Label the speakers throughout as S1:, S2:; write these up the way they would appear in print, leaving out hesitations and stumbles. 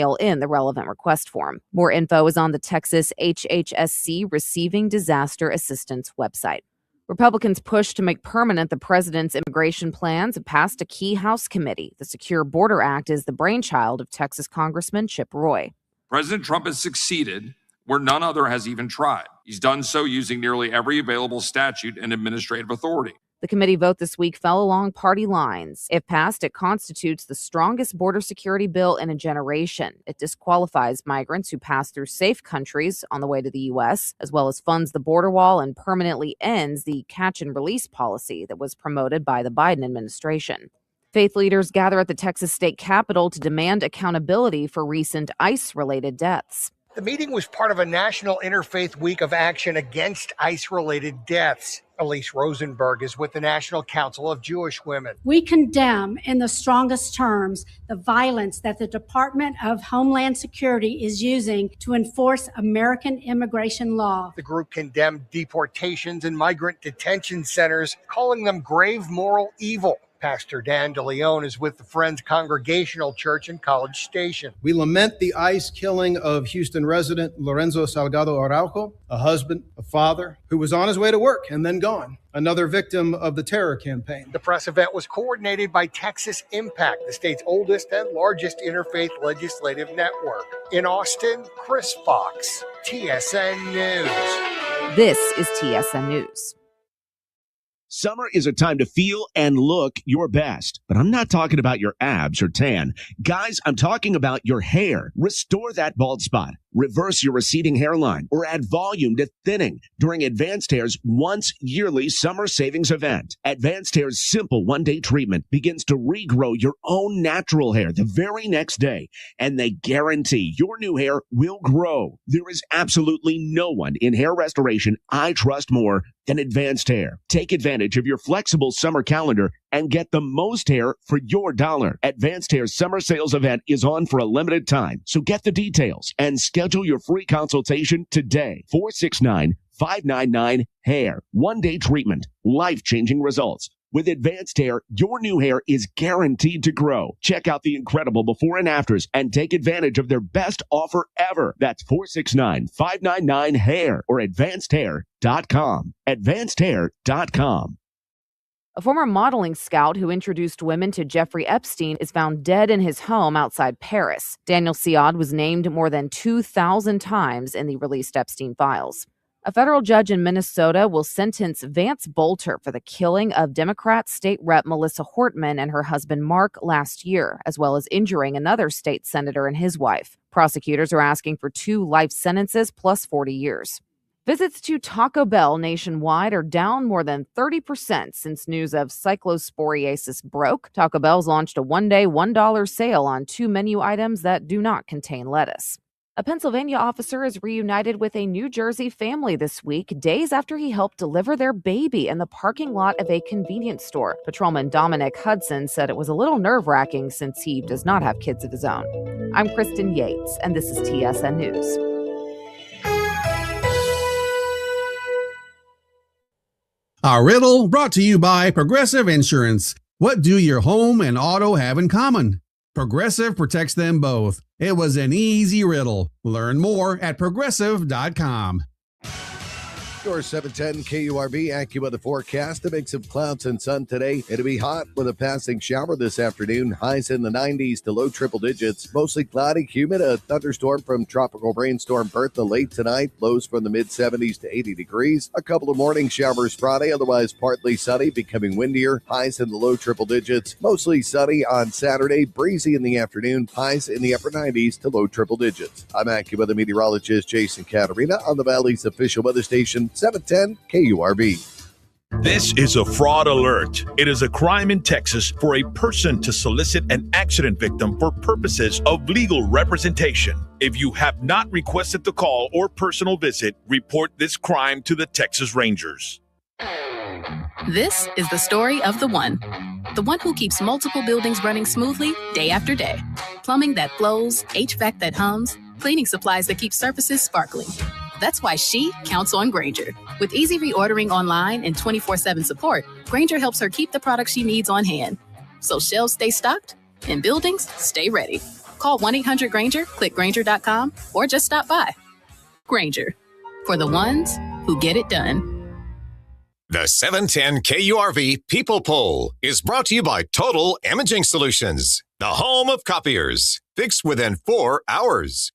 S1: mail in the relevant request form. More info is on the Texas HHSC Receiving Disaster Assistance website. Republicans pushed to make permanent the president's immigration plans and passed a key House committee. The Secure Border Act is the brainchild of Texas Congressman Chip Roy.
S2: President Trump has succeeded where none other has even tried. He's done so using nearly every available statute and administrative authority.
S1: The committee vote this week fell along party lines. If passed, it constitutes the strongest border security bill in a generation. It disqualifies migrants who pass through safe countries on the way to the U.S., as well as funds the border wall and permanently ends the catch and release policy that was promoted by the Biden administration. Faith leaders gather at the Texas state capitol to demand accountability for recent ICE-related deaths.
S3: The meeting was part of a national interfaith week of action against ICE-related deaths. Elise Rosenberg is with the National Council of Jewish Women.
S4: We condemn in the strongest terms the violence that the Department of Homeland Security is using to enforce American immigration law.
S3: The group condemned deportations and migrant detention centers, calling them grave moral evil. Pastor Dan DeLeon is with the Friends Congregational Church in College Station.
S5: We lament the ICE killing of Houston resident Lorenzo Salgado Araujo, a husband, a father, who was on his way to work and then gone, another victim of the terror campaign.
S3: The press event was coordinated by Texas Impact, the state's oldest and largest interfaith legislative network. In Austin, Chris Fox, TSN News.
S1: This is TSN News.
S6: Summer is a time to feel and look your best, but I'm not talking about your abs or tan. Guys, I'm talking about your hair. Restore that bald spot, reverse your receding hairline, or add volume to thinning during Advanced Hair's once yearly summer savings event. Advanced Hair's simple one-day treatment begins to regrow your own natural hair the very next day, and they guarantee your new hair will grow. There is absolutely no one in hair restoration I trust more than Advanced Hair. Take advantage of your flexible summer calendar and get the most hair for your dollar. Advanced Hair's summer sales event is on for a limited time, so get the details and schedule your free consultation today. 469-599-HAIR. One-day treatment, life-changing results. With Advanced Hair, your new hair is guaranteed to grow. Check out the incredible before and afters and take advantage of their best offer ever. That's 469-599-HAIR or advancedhair.com. Advancedhair.com.
S1: A former modeling scout who introduced women to Jeffrey Epstein is found dead in his home outside Paris. Daniel Siad was named more than 2,000 times in the released Epstein files. A federal judge in Minnesota will sentence Vance Bolter for the killing of Democrat State Rep Melissa Hortman and her husband Mark last year, as well as injuring another state senator and his wife. Prosecutors are asking for 2 life sentences plus 40 years. Visits to Taco Bell nationwide are down more than 30% since news of cyclosporiasis broke. Taco Bell's launched a one-day $1 sale on 2 menu items that do not contain lettuce. A Pennsylvania officer is reunited with a New Jersey family this week, days after he helped deliver their baby in the parking lot of a convenience store. Patrolman Dominic Hudson said it was a little nerve-wracking since he does not have kids of his own. I'm Kristen Yates, and this is TSN News.
S7: Our riddle brought to you by Progressive Insurance. What do your home and auto have in common? Progressive protects them both. It was an easy riddle. Learn more at progressive.com.
S8: Your 710 KURB AccuWeather forecast. A mix of clouds and sun today. It'll be hot with a passing shower this afternoon. Highs in the 90s to low triple digits. Mostly cloudy, humid. A thunderstorm from Tropical Rainstorm Bertha late tonight. Lows from the mid-70s to 80 degrees. A couple of morning showers Friday. Otherwise partly sunny, becoming windier. Highs in the low triple digits. Mostly sunny on Saturday. Breezy in the afternoon. Highs in the upper 90s to low triple digits. I'm AccuWeather meteorologist Jason Caterina on the Valley's official weather station, 710 KURB.
S9: This is a fraud alert. It is a crime in Texas for a person to solicit an accident victim for purposes of legal representation. If you have not requested the call or personal visit, report this crime to the Texas Rangers.
S10: This is the story of the one who keeps multiple buildings running smoothly day after day. Plumbing that flows, HVAC that hums, cleaning supplies that keep surfaces sparkling. That's why she counts on Grainger. With easy reordering online and 24/7 support, Grainger helps her keep the products she needs on hand. So shelves stay stocked and buildings stay ready. Call 1-800-GRANGER, click Granger.com, or just stop by. Granger, for the ones who get it done.
S11: The 710 KURV People Poll is brought to you by Total Imaging Solutions, the home of copiers, fixed within 4 hours.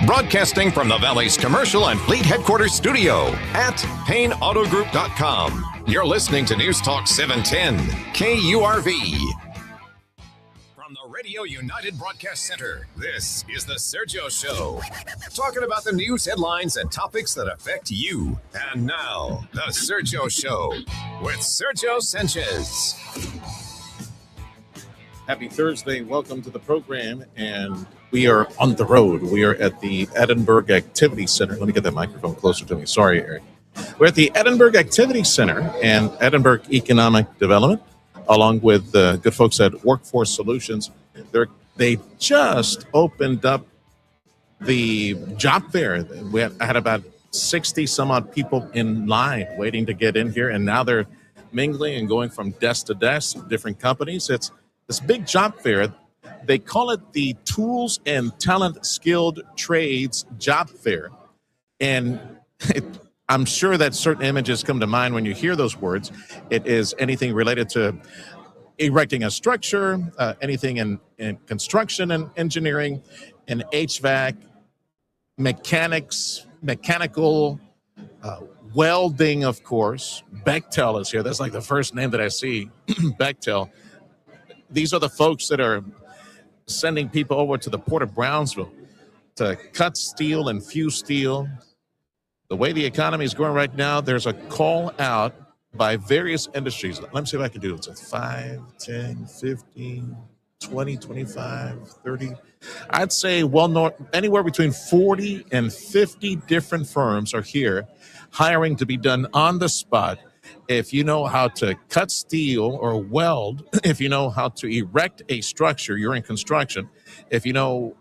S11: Broadcasting from the Valley's commercial and fleet headquarters studio at PayneAutoGroup.com. You're listening to News Talk 710 KURV. From the Radio United Broadcast Center, this is the Sergio Show. Talking about the news headlines and topics that affect you. And now, the Sergio Show with Sergio Sanchez.
S12: Happy Thursday. Welcome to the program. And we are on the road. We are at the Edinburg Activity Center. Let me get that microphone closer to me. Sorry, Eric. We're at the Edinburg Activity Center and Edinburg Economic Development, along with the good folks at Workforce Solutions. They just opened up the job fair. We had about 60 some odd people in line waiting to get in here, and now they're mingling and going from desk to desk, different companies. It's this big job fair. They call it the Tools and Talent Skilled Trades Job Fair. And I'm sure that certain images come to mind when you hear those words. It is anything related to erecting a structure, anything in construction and engineering, and HVAC, mechanical, welding, of course. Bechtel is here. That's like the first name that I see, Bechtel. These are the folks that are sending people over to the Port of Brownsville to cut steel and fuse steel. The way the economy is going right now, there's a call out by various industries. Let me see if I can do it. It's 5, 10, 15, 20, 25, 30. I'd say anywhere between 40 and 50 different firms are here hiring to be done on the spot. If you know how to cut steel or weld, if you know how to erect a structure, you're in construction. If you know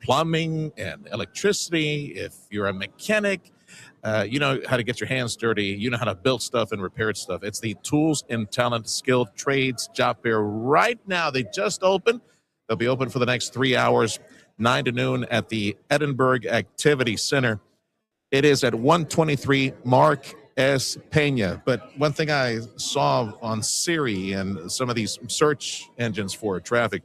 S12: plumbing and electricity, if you're a mechanic, you know how to get your hands dirty, you know how to build stuff and repair stuff. It's the Tools and Talent Skilled Trades Job Fair right now. They just opened. They'll be open for the next 3 hours, 9 to noon at the Edinburg Activity Center. It is at 123 Mark S. Pena. But one thing I saw on Siri and some of these search engines for traffic,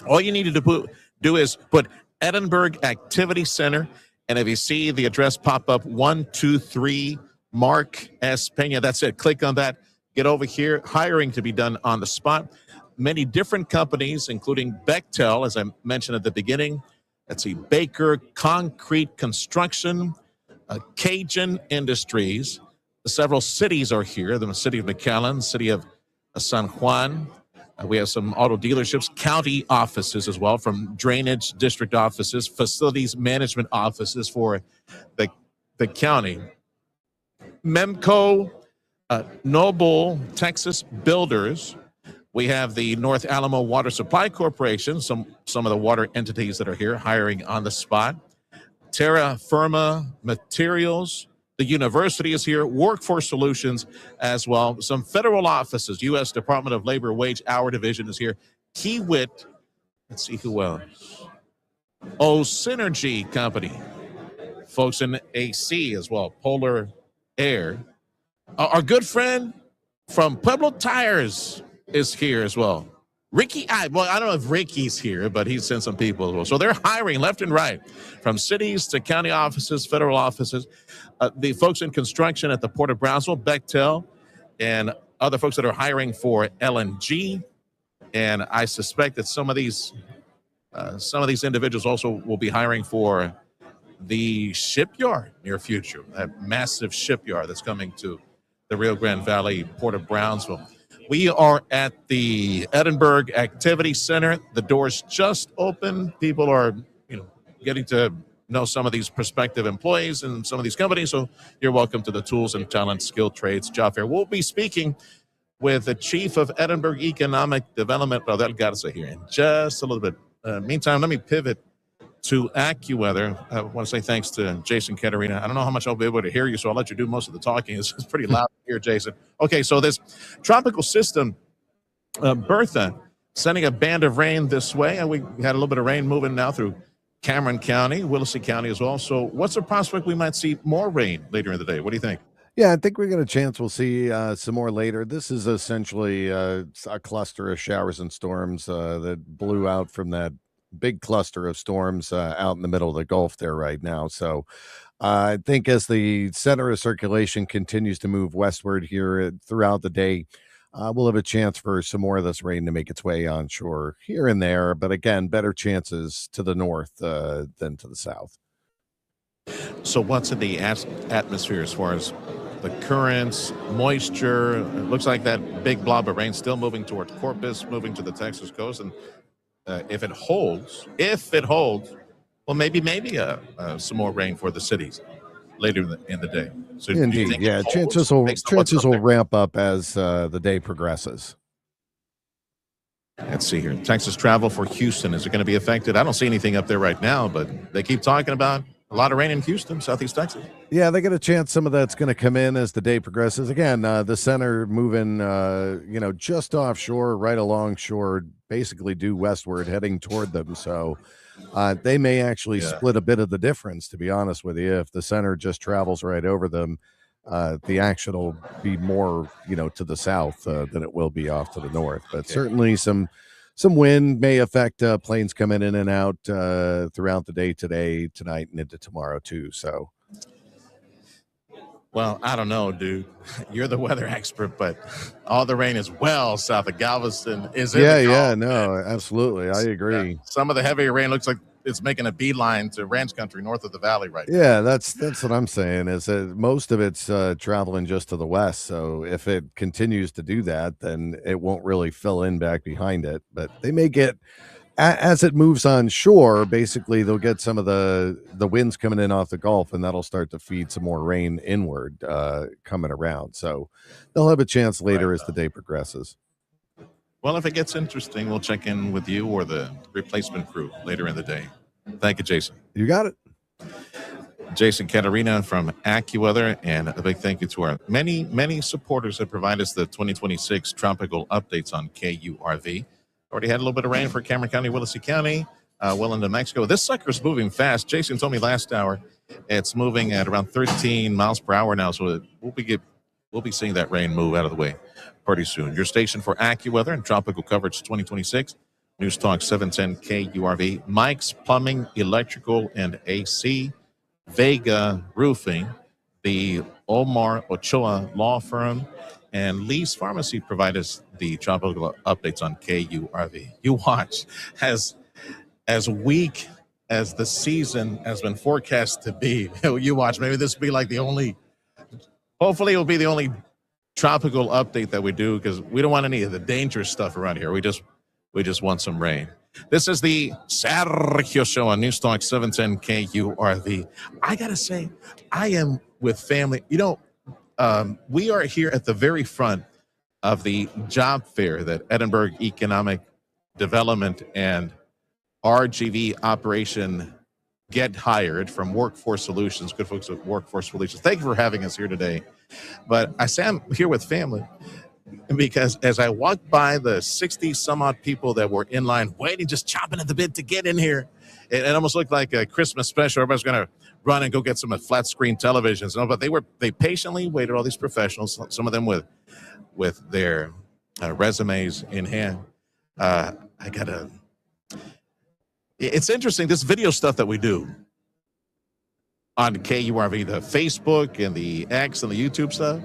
S12: all you needed to do is put Edinburg Activity Center. And if you see the address pop up, 123 Mark S. Pena, that's it. Click on that. Get over here. Hiring to be done on the spot. Many different companies, including Bechtel, as I mentioned at the beginning. Let's see, Baker Concrete Construction, Cajun Industries. Several cities are here. The city of McAllen, city of San Juan. We have some auto dealerships, county offices as well, from drainage district offices, facilities management offices for the county. Memco, Noble, Texas Builders. We have the North Alamo Water Supply Corporation, some of the water entities that are here hiring on the spot. Terra Firma Materials. The university is here, Workforce Solutions as well. Some federal offices, U.S. Department of Labor Wage Hour Division is here. Kiewit, let's see who else. Synergy Company. Folks in AC as well, Polar Air. Our good friend from Pueblo Tires is here as well. I don't know if Ricky's here, but he's sent some people as well. So they're hiring left and right, from cities to county offices, federal offices. The folks in construction at the Port of Brownsville, Bechtel, and other folks that are hiring for LNG. And I suspect that some of these individuals also will be hiring for the shipyard near future, that massive shipyard that's coming to the Rio Grande Valley, Port of Brownsville. We are at the Edinburg Activity Center. The doors just opened. People are, getting to know some of these prospective employees and some of these companies. So you're welcome to the Tools and Talent Skilled Trades Job Fair. We'll be speaking with the Chief of Edinburg Economic Development, Rafael Garza, here in just a little bit. Meantime, let me pivot to AccuWeather. I want to say thanks to Jason Katerina. I don't know how much I'll be able to hear you, so I'll let you do most of the talking. It's pretty loud here, Jason. Okay, so this tropical system, Bertha, sending a band of rain this way. And we had a little bit of rain moving now through Cameron County, Willacy County as well. So what's the prospect we might see more rain later in the day? What do you think?
S8: Yeah, I think we got a chance we'll see some more later. This is essentially a cluster of showers and storms that blew out from that big cluster of storms out in the middle of the Gulf there right now. So I think as the center of circulation continues to move westward here throughout the day, we'll have a chance for some more of this rain to make its way onshore here and there. But again, better chances to the north than to the south.
S12: So what's in the atmosphere as far as the currents, moisture? It looks like that big blob of rain still moving toward Corpus, moving to the Texas coast. And if it holds, well, maybe some more rain for the cities later in the day. So
S8: indeed, yeah, chances will ramp up as the day progresses.
S12: Let's see here. Texas travel for Houston, is it going to be affected? I don't see anything up there right now, but they keep talking about a lot of rain in Houston, Southeast Texas.
S8: Yeah, they get a chance. Some of that's going to come in as the day progresses. Again, the center moving, just offshore, right along shore, basically due westward, heading toward them. So they may actually split a bit of the difference, to be honest with you. If the center just travels right over them, the action will be more, to the south than it will be off to the north. But certainly some wind may affect planes coming in and out throughout the day today, tonight, and into tomorrow too. So,
S12: well, I don't know, dude. You're the weather expert, but all the rain is well south of Galveston.
S8: No, absolutely, I agree.
S12: Some of the heavier rain looks like it's making a beeline to ranch country north of the valley right now.
S8: Yeah, that's what I'm saying, is that most of it's traveling just to the west. So if it continues to do that, then it won't really fill in back behind it. But they may get, as it moves on shore, basically they'll get some of the winds coming in off the Gulf, and that'll start to feed some more rain inward coming around. So they'll have a chance later as the day progresses.
S12: Well, if it gets interesting, we'll check in with you or the replacement crew later in the day. Thank you, Jason.
S8: You got it.
S12: Jason Caterina from AccuWeather, and a big thank you to our many, many supporters that provide us the 2026 tropical updates on KURV. Already had a little bit of rain for Cameron County, Willacy County, well into Mexico. This sucker's moving fast. Jason told me last hour it's moving at around 13 miles per hour now, so we'll be seeing that rain move out of the way pretty soon. Your station for AccuWeather and tropical coverage 2026. News Talk 710 KURV. Mike's Plumbing, Electrical, and AC. Vega Roofing. The Omar Ochoa Law Firm. And Lee's Pharmacy provide us the tropical updates on KURV. You watch. As weak as the season has been forecast to be, you watch. Maybe this will be like hopefully it will be the only tropical update that we do, because we don't want any of the dangerous stuff around here. We just want some rain. This is the Sergio Show on News Talk 710 KURV. I gotta say, I am with family. We are here at the very front of the job fair that Edinburg Economic Development and RGV Operation Get Hired from Workforce Solutions, good folks at Workforce Solutions. Thank you for having us here today. But I say I'm here with family because as I walked by the 60 some odd people that were in line waiting, just chomping at the bit to get in here, it almost looked like a Christmas special. Everybody's going to run and go get some flat screen televisions. But they patiently waited, all these professionals, some of them with their resumes in hand. It's interesting, this video stuff that we do on KURV, the Facebook and the X and the YouTube stuff,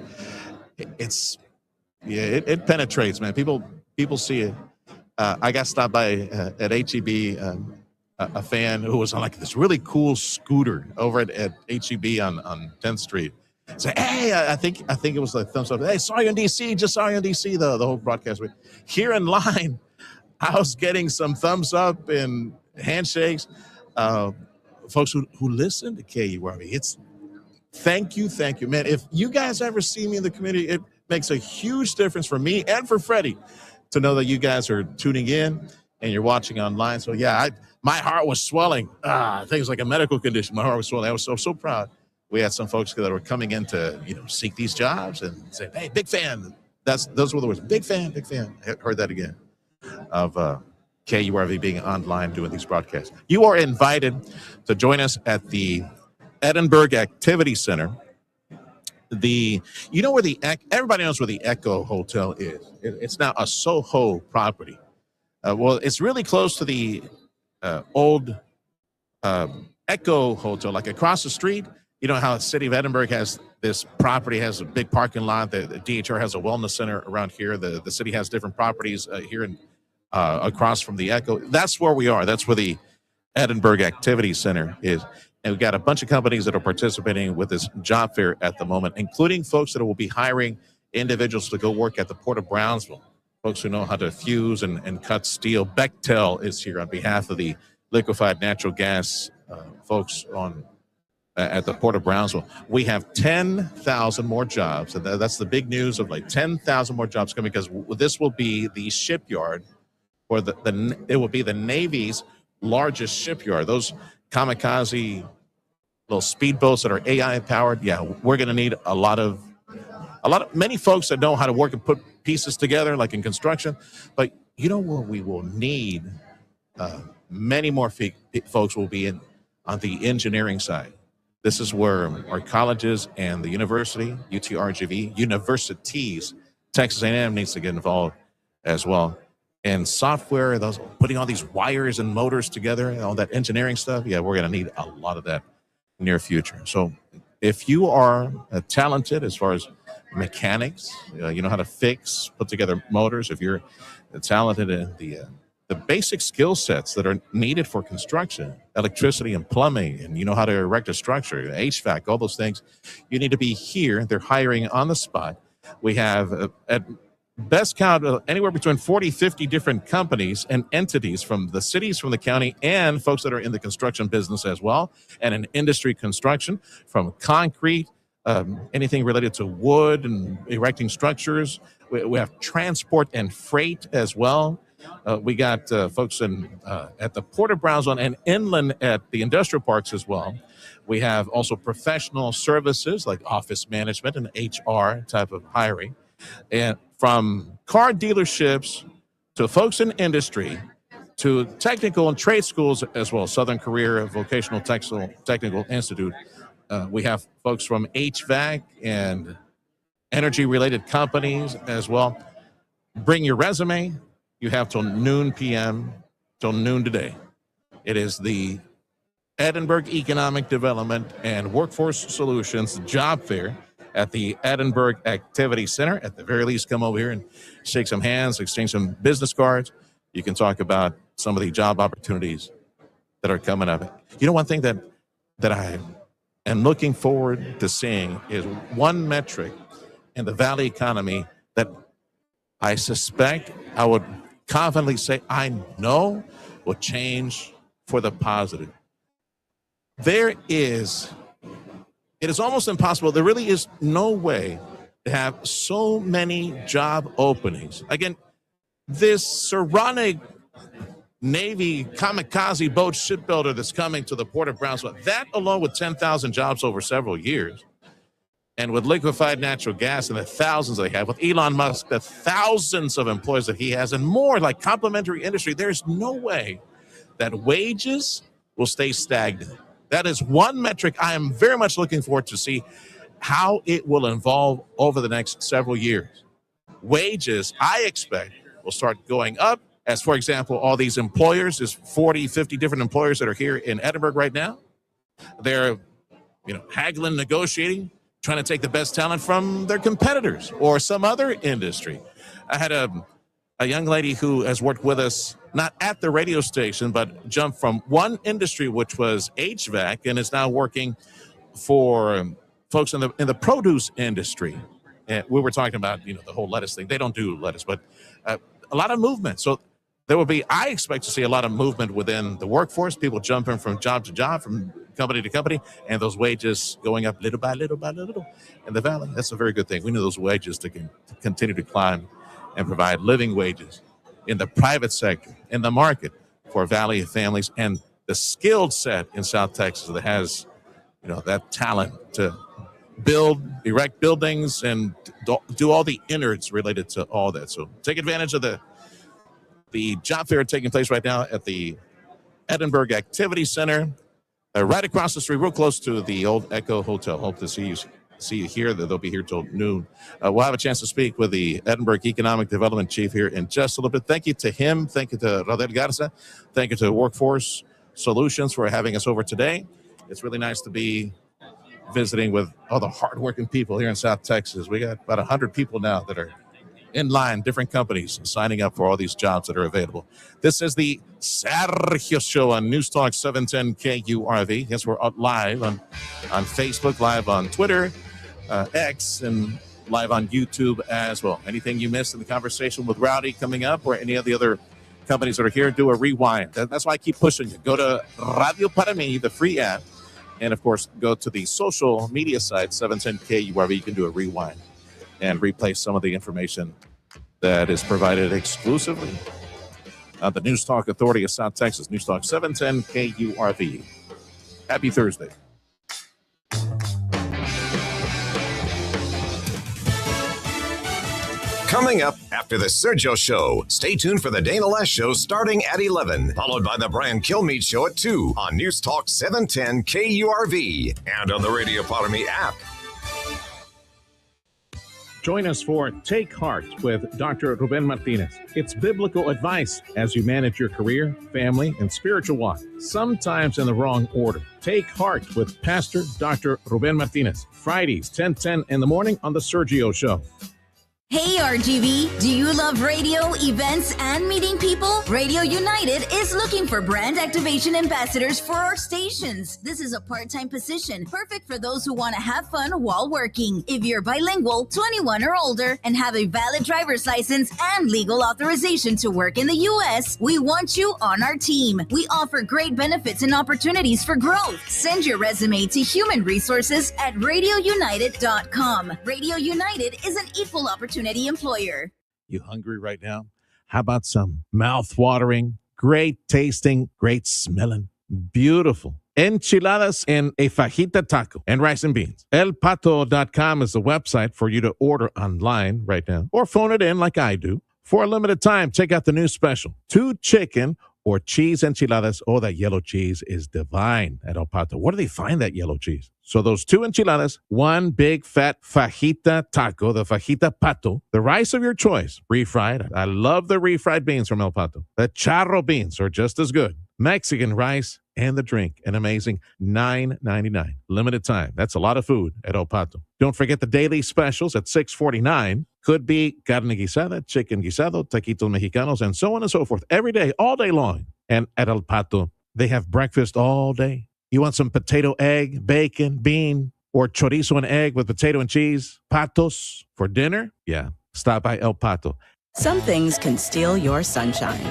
S12: it penetrates, man. People see it. I got stopped by at HEB, a fan who was on like this really cool scooter over at HEB on 10th Street. Say, hey, I think it was like thumbs up. Hey, saw you in DC, just saw you in DC, the whole broadcast. Here in line, I was getting some thumbs up and handshakes. Folks who listen to KURV, thank you, man. If you guys ever see me in the community, it makes a huge difference for me and for Freddie to know that you guys are tuning in and you're watching online. So yeah, my heart was swelling. I think it was like a medical condition. My heart was swelling. I was so proud. We had some folks that were coming in to seek these jobs and say, hey, big fan. Those were the words. Big fan. I heard that again. of KURV being online doing these broadcasts. You are invited to join us at the Edinburg Activity Center. You know where everybody knows where the Echo Hotel is. It's now a Soho property. Well, it's really close to the old Echo Hotel, like across the street. You know how the city of Edinburg has this property, has a big parking lot. The DHR has a wellness center around here. The city has different properties here in across from the Echo. That's where we are. That's where the Edinburg Activity Center is. And we've got a bunch of companies that are participating with this job fair at the moment, including folks that will be hiring individuals to go work at the Port of Brownsville, folks who know how to fuse and cut steel. Bechtel is here on behalf of the liquefied natural gas folks at the Port of Brownsville. We have 10,000 more jobs, and that's the big news of like 10,000 more jobs coming, because this will be the shipyard, or it will be the Navy's largest shipyard. Those kamikaze little speedboats that are AI powered. Yeah, we're going to need many folks that know how to work and put pieces together, like in construction. But you know where we will need many more folks will be on the engineering side. This is where our colleges and the university, UTRGV, universities, Texas A&M needs to get involved as well. And software, those putting all these wires and motors together and all that engineering stuff, yeah, we're going to need a lot of that near future. So if you are talented as far as mechanics, you know how to fix, put together motors, if you're talented in the basic skill sets that are needed for construction, electricity and plumbing, and you know how to erect a structure, HVAC, all those things, you need to be here. They're hiring on the spot. We have at best count anywhere between 40, 50 different companies and entities from the cities, from the county, and folks that are in the construction business as well, and in industry construction, from concrete, anything related to wood and erecting structures. We have transport and freight as well. We got folks at the Port of Brownsville and inland at the industrial parks as well. We have also professional services like office management and HR type of hiring. And from car dealerships to folks in industry to technical and trade schools as well, Southern Career Vocational Technical Institute. We have folks from HVAC and energy-related companies as well. Bring your resume. You have till noon p.m., till noon today. It is the Edinburg Economic Development and Workforce Solutions Job Fair at the Edinburg Activity Center. At the very least, come over here and shake some hands, exchange some business cards. You can talk about some of the job opportunities that are coming up. You know, one thing that I am looking forward to seeing is one metric in the Valley economy that I suspect, I would confidently say, I know will change for the positive. It is almost impossible. There really is no way to have so many job openings. Again, this Saronic Navy kamikaze boat shipbuilder that's coming to the Port of Brownsville, that alone with 10,000 jobs over several years, and with liquefied natural gas and the thousands they have, with Elon Musk, the thousands of employees that he has, and more like complementary industry, there's no way that wages will stay stagnant. That is one metric I am very much looking forward to see how it will evolve over the next several years. Wages, I expect, will start going up. As, for example, all these employers, there's 40, 50 different employers that are here in Edinburg right now. They're, haggling, negotiating, trying to take the best talent from their competitors or some other industry. I had a young lady who has worked with us, not at the radio station, but jumped from one industry, which was HVAC, and is now working for folks in the produce industry. And we were talking about, the whole lettuce thing. They don't do lettuce, but a lot of movement. So there will be, I expect to see a lot of movement within the workforce, people jumping from job to job, from company to company, and those wages going up little by little by little in the Valley. That's a very good thing. We need those wages to continue to climb and provide living wages in the private sector, in the market for Valley families, and the skilled set in South Texas that has, that talent to erect buildings and do all the innards related to all that. So take advantage of the the job fair taking place right now at the Edinburg Activity Center, right across the street, real close to the old Echo Hotel. Hope to see you here. They'll be here till noon. We'll have a chance to speak with the Edinburgh Economic Development Chief here in just a little bit. Thank you to him. Thank you to Rodel Garza. Thank you to Workforce Solutions for having us over today. It's really nice to be visiting with all the hardworking people here in South Texas. We got about 100 people now that are in line, different companies signing up for all these jobs that are available. This is the Sergio Show on News Talk 710 KURV. Yes, we're live on Facebook, live on Twitter, X, and live on YouTube as well. Anything you missed in the conversation with Rowdy coming up or any of the other companies that are here, do a rewind. That's why I keep pushing you. Go to Radio Para Mí, the free app, and of course, go to the social media site, 710 KURV. You can do a rewind and replay some of the information that is provided exclusively on the News Talk Authority of South Texas, News Talk 710 KURV. Happy Thursday.
S11: Coming up after the Sergio Show, stay tuned for the Dana Les Show starting at 11, followed by the Brian Kilmeade Show at 2 on News Talk 710 KURV and on the Radio Para Mí app.
S13: Join us for Take Heart with Dr. Ruben Martinez. It's biblical advice as you manage your career, family, and spiritual walk, sometimes in the wrong order. Take Heart with Pastor Dr. Ruben Martinez, Fridays, 10:10 in the morning on The Sergio Show.
S14: Hey RGV, do you love radio, events, and meeting people? Radio United is looking for brand activation ambassadors for our stations. This is a part-time position, perfect for those who want to have fun while working. If you're bilingual, 21 or older, and have a valid driver's license and legal authorization to work in the U.S., we want you on our team. We offer great benefits and opportunities for growth. Send your resume to human resources at radiounited.com. Radio United is an equal opportunity employer.
S12: You hungry right now? How about some mouth-watering, great tasting, great smelling, beautiful enchiladas and a fajita taco and rice and beans? elpato.com is the website for you to order online right now or phone it in like I do. For a limited time, check out the new special, 2 chicken or cheese enchiladas. Oh, that yellow cheese is divine at El Pato. Where do they find that yellow cheese? So those 2 enchiladas, 1 big fat fajita taco, the fajita pato, the rice of your choice, refried. I love the refried beans from El Pato. The charro beans are just as good. Mexican rice and the drink, an amazing $9.99. Limited time. That's a lot of food at El Pato. Don't forget the daily specials at $6.49. Could be carne guisada, chicken guisado, taquitos mexicanos, and so on and so forth. Every day, all day long. And at El Pato, they have breakfast all day. You want some potato, egg, bacon, bean, or chorizo and egg with potato and cheese? Patos for dinner? Yeah. Stop by El Pato.
S15: Some things can steal your sunshine.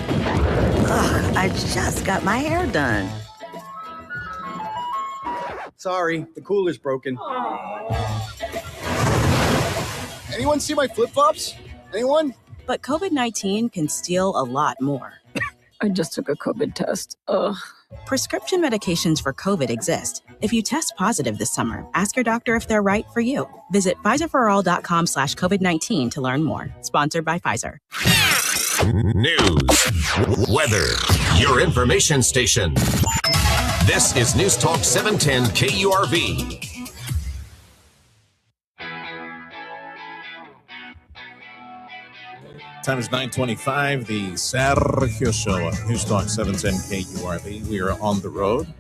S15: Ugh, I just got my hair done.
S16: Sorry, the cooler's broken. Anyone see my flip-flops? Anyone?
S15: But COVID-19 can steal a lot more.
S17: I just took a COVID test. Ugh.
S15: Prescription medications for COVID exist. If you test positive this summer, ask your doctor if they're right for you. Visit PfizerForAll.com/COVID-19 to learn more. Sponsored by Pfizer.
S11: News, weather, your information station. This is News Talk 710 KURV.
S12: Time is 9:25, the Sergio Show on News Talk 710 KURV. We are on the road.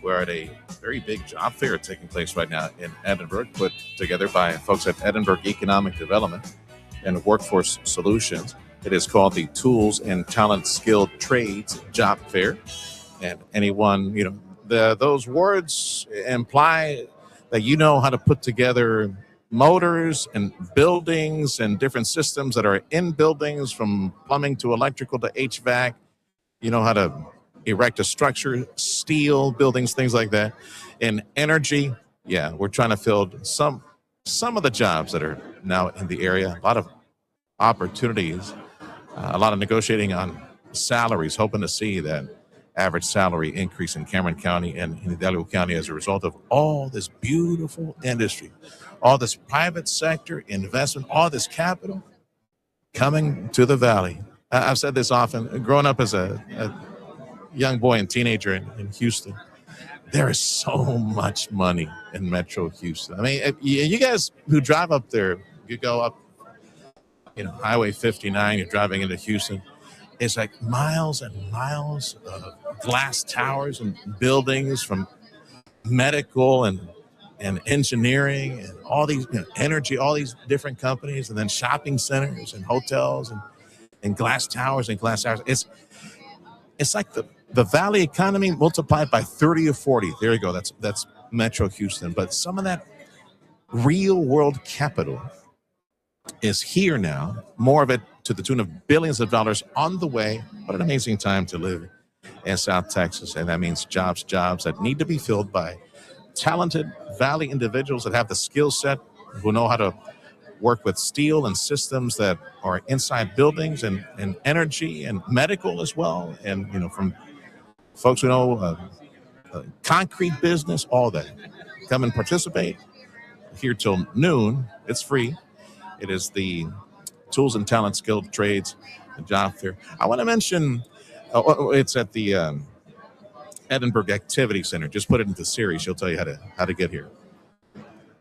S12: We're at a very big job fair taking place right now in Edinburg, put together by folks at Edinburgh Economic Development and Workforce Solutions. It is called the Tools and Talent Skilled Trades Job Fair. And anyone, those words imply that you know how to put together motors and buildings and different systems that are in buildings, from plumbing to electrical to HVAC. You know how to erect a structure, steel buildings, things like that. In energy, yeah, we're trying to fill some of the jobs that are now in the area. A lot of opportunities, a lot of negotiating on salaries, hoping to see that average salary increase in Cameron County and in Hidalgo County as a result of all this beautiful industry, all this private sector investment, all this capital coming to the valley. I've said this often. Growing up as a young boy and teenager in Houston, there is so much money in Metro Houston. I mean, you guys who drive up there, you go up, Highway 59, you're driving into Houston. It's like miles and miles of glass towers and buildings from medical and engineering and all these energy, all these different companies, and then shopping centers and hotels and glass towers and glass towers. It's like the Valley economy multiplied by 30 or 40. There you go. That's Metro Houston. But some of that real world capital is here now, more of it to the tune of billions of dollars on the way. What an amazing time to live in South Texas. And that means jobs that need to be filled by talented Valley individuals that have the skill set, who know how to work with steel and systems that are inside buildings and energy and medical as well. And, from folks who know concrete business, all that. Come and participate here till noon. It's free. It is the Tools and Talent Skilled Trades Job Fair. I want to mention, it's at the Edinburg Activity Center. Just put it into Siri. She'll tell you how to get here.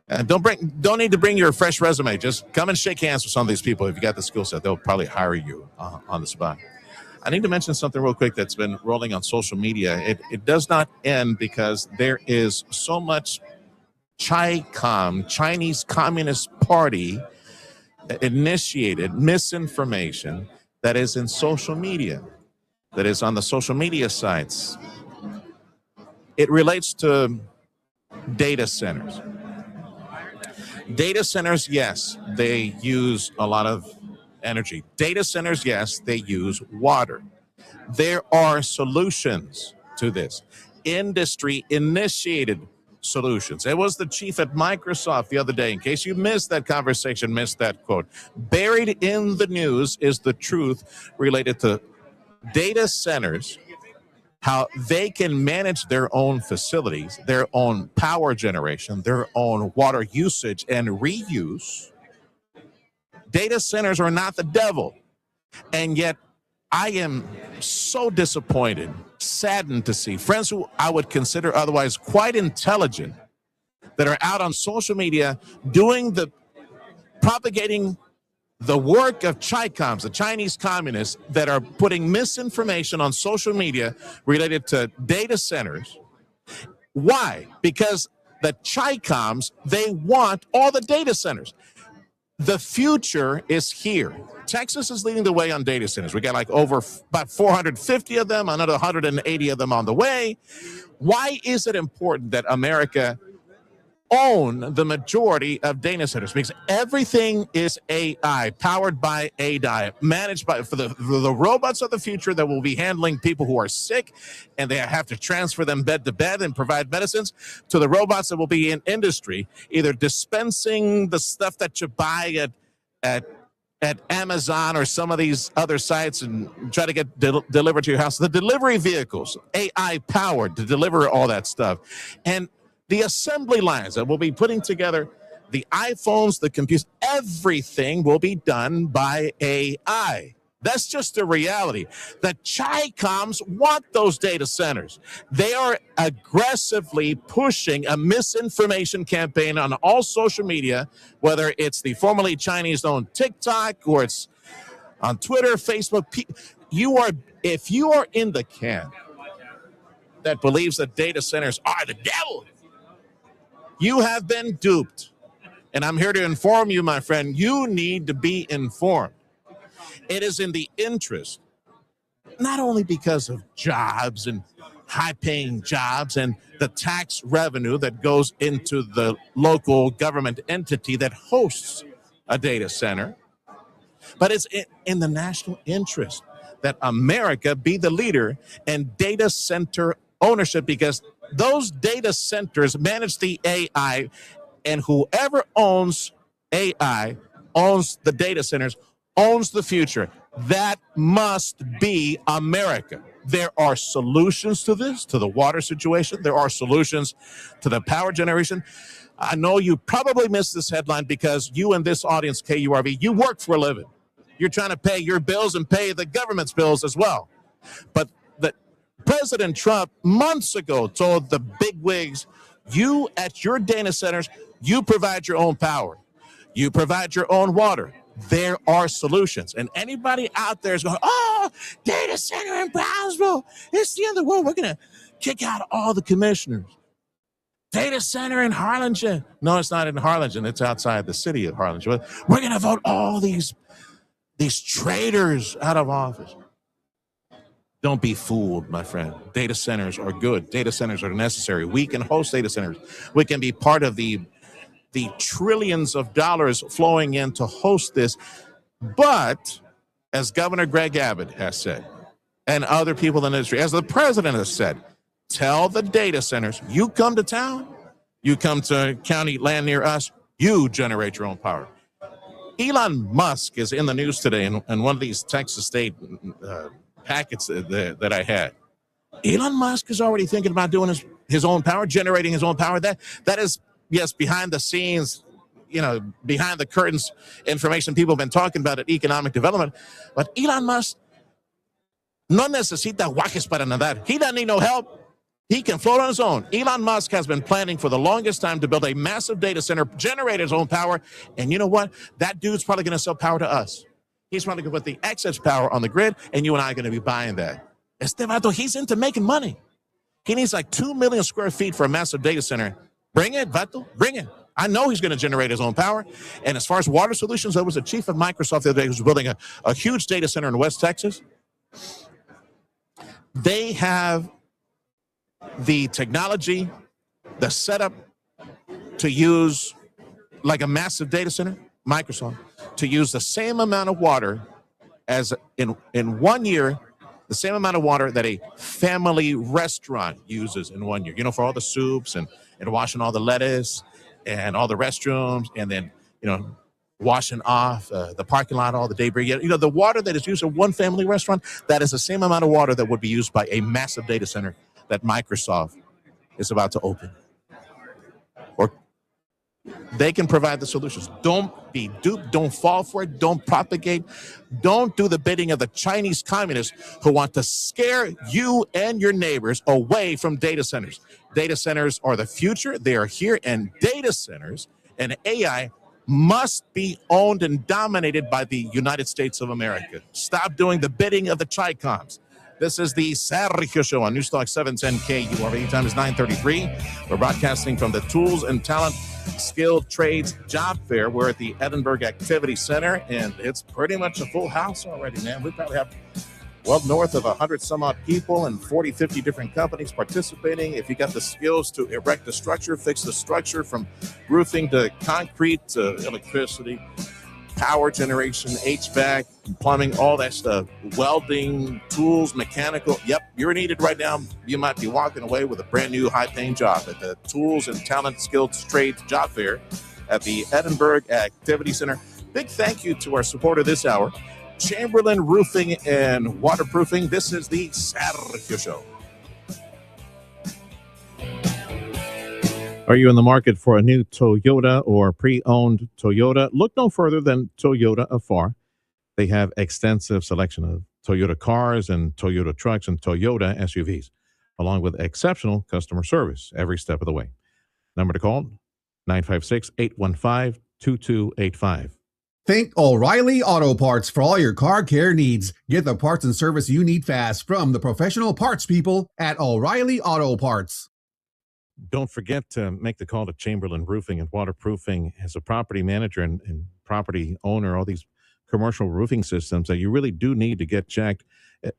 S12: And don't need to bring your fresh resume. Just come and shake hands with some of these people. If you got the skill set, they'll probably hire you on the spot. I need to mention something real quick that's been rolling on social media. It does not end because there is so much Chinese Communist Party initiated misinformation that is in social media, that is on the social media sites. It relates to data centers. Data centers, yes, they use a lot of energy. Data centers, yes, they use water. There are solutions to this. Industry-initiated solutions. It was the chief at Microsoft the other day. In case you missed that conversation, missed that quote. Buried in the news is the truth related to data centers, how they can manage their own facilities, their own power generation, their own water usage and reuse. Data centers are not the devil. And yet I am so disappointed, saddened to see friends who I would consider otherwise quite intelligent that are out on social media propagating the work of Chicoms, the Chinese communists, that are putting misinformation on social media related to data centers. Why? Because the Chicoms, they want all the data centers. The future is here. Texas is leading the way on data centers. We got about 450 of them, another 180 of them on the way. Why is it important that America own the majority of data centers? Because everything is AI, powered by AI, managed by for the robots of the future that will be handling people who are sick, and they have to transfer them bed to bed and provide medicines, to the robots that will be in industry, either dispensing the stuff that you buy at Amazon or some of these other sites and try to get delivered to your house. The delivery vehicles, AI powered to deliver all that stuff. And the assembly lines that will be putting together the iPhones, the computers, everything will be done by AI. That's just a reality. The Chicoms want those data centers. They are aggressively pushing a misinformation campaign on all social media, whether it's the formerly Chinese-owned TikTok or it's on Twitter, Facebook. If you are in the camp that believes that data centers are the devil, you have been duped. And I'm here to inform you, my friend, you need to be informed. It is in the interest, not only because of jobs and high-paying jobs and the tax revenue that goes into the local government entity that hosts a data center, but it's in the national interest that America be the leader in data center ownership, because those data centers manage the AI, and whoever owns AI owns the data centers, owns the future. That must be America. There are solutions to this, to the water situation. There are solutions to the power generation. I know you probably missed this headline because you in this audience, KURV, you work for a living. You're trying to pay your bills and pay the government's bills as well. But President Trump months ago told the bigwigs, you at your data centers, you provide your own power. You provide your own water. There are solutions. And anybody out there is going, oh, data center in Brownsville, it's the end of the world. We're going to kick out all the commissioners. Data center in Harlingen. No, it's not in Harlingen. It's outside the city of Harlingen. We're going to vote all these traitors out of office. Don't be fooled, my friend. Data centers are good. Data centers are necessary. We can host data centers. We can be part of the trillions of dollars flowing in to host this. But as Governor Greg Abbott has said, and other people in the industry, as the president has said, tell the data centers, you come to town, you come to county land near us, you generate your own power. Elon Musk is in the news today in one of these Texas State packets that I had. Elon Musk is already thinking about doing his own power, generating his own power. That is, yes, behind the scenes, behind the curtains information people have been talking about at economic development. But Elon Musk no necesita guajes para nadar. He doesn't need no help. He can float on his own. Elon Musk has been planning for the longest time to build a massive data center, generate his own power. And you know what? That dude's probably going to sell power to us. He's probably going to put the excess power on the grid, and you and I are going to be buying that. He's into making money. He needs like 2 million square feet for a massive data center. Bring it, Vato. Bring it. I know he's going to generate his own power. And as far as water solutions, there was a chief of Microsoft the other day who was building a huge data center in West Texas. They have the technology, the setup to use like a massive data center, Microsoft, to use the same amount of water as in 1 year, the same amount of water that a family restaurant uses in 1 year. For all the soups and washing all the lettuce and all the restrooms, and then, washing off the parking lot, all the debris. The water that is used in one family restaurant, that is the same amount of water that would be used by a massive data center that Microsoft is about to open. Or they can provide the solutions. Don't be duped. Don't fall for it. Don't propagate. Don't do the bidding of the Chinese communists who want to scare you and your neighbors away from data centers. Data centers are the future. They are here, and data centers and AI must be owned and dominated by the United States of America. Stop doing the bidding of the Chi-Coms. This is the Sergio Show on Newstalk 710 KURV. Time is 9:33. We're broadcasting from the Tools and Talent Skilled Trades Job Fair. We're at the Edinburg Activity Center, and it's pretty much a full house already, man. We probably have north of 100 some odd people and 40, 50 different companies participating. If you got the skills to erect a structure, fix the structure from roofing to concrete to electricity, power generation, HVAC, plumbing, all that stuff, welding, tools, mechanical. Yep, you're needed right now. You might be walking away with a brand new high-paying job at the Tools and Talent Skilled Trades Job Fair at the Edinburg Activity Center. Big thank you to our supporter this hour, Chamberlain Roofing and Waterproofing. This is the Sergio Show.
S13: Are you in the market for a new Toyota or pre-owned Toyota? Look no further than Toyota of Far. They have extensive selection of Toyota cars and Toyota trucks and Toyota SUVs, along with exceptional customer service every step of the way. Number to call, 956-815-2285.
S7: Think O'Reilly Auto Parts for all your car care needs. Get the parts and service you need fast from the professional parts people at O'Reilly Auto Parts.
S13: Don't forget to make the call to Chamberlain Roofing and Waterproofing as a property manager and property owner, all these commercial roofing systems that you really do need to get checked.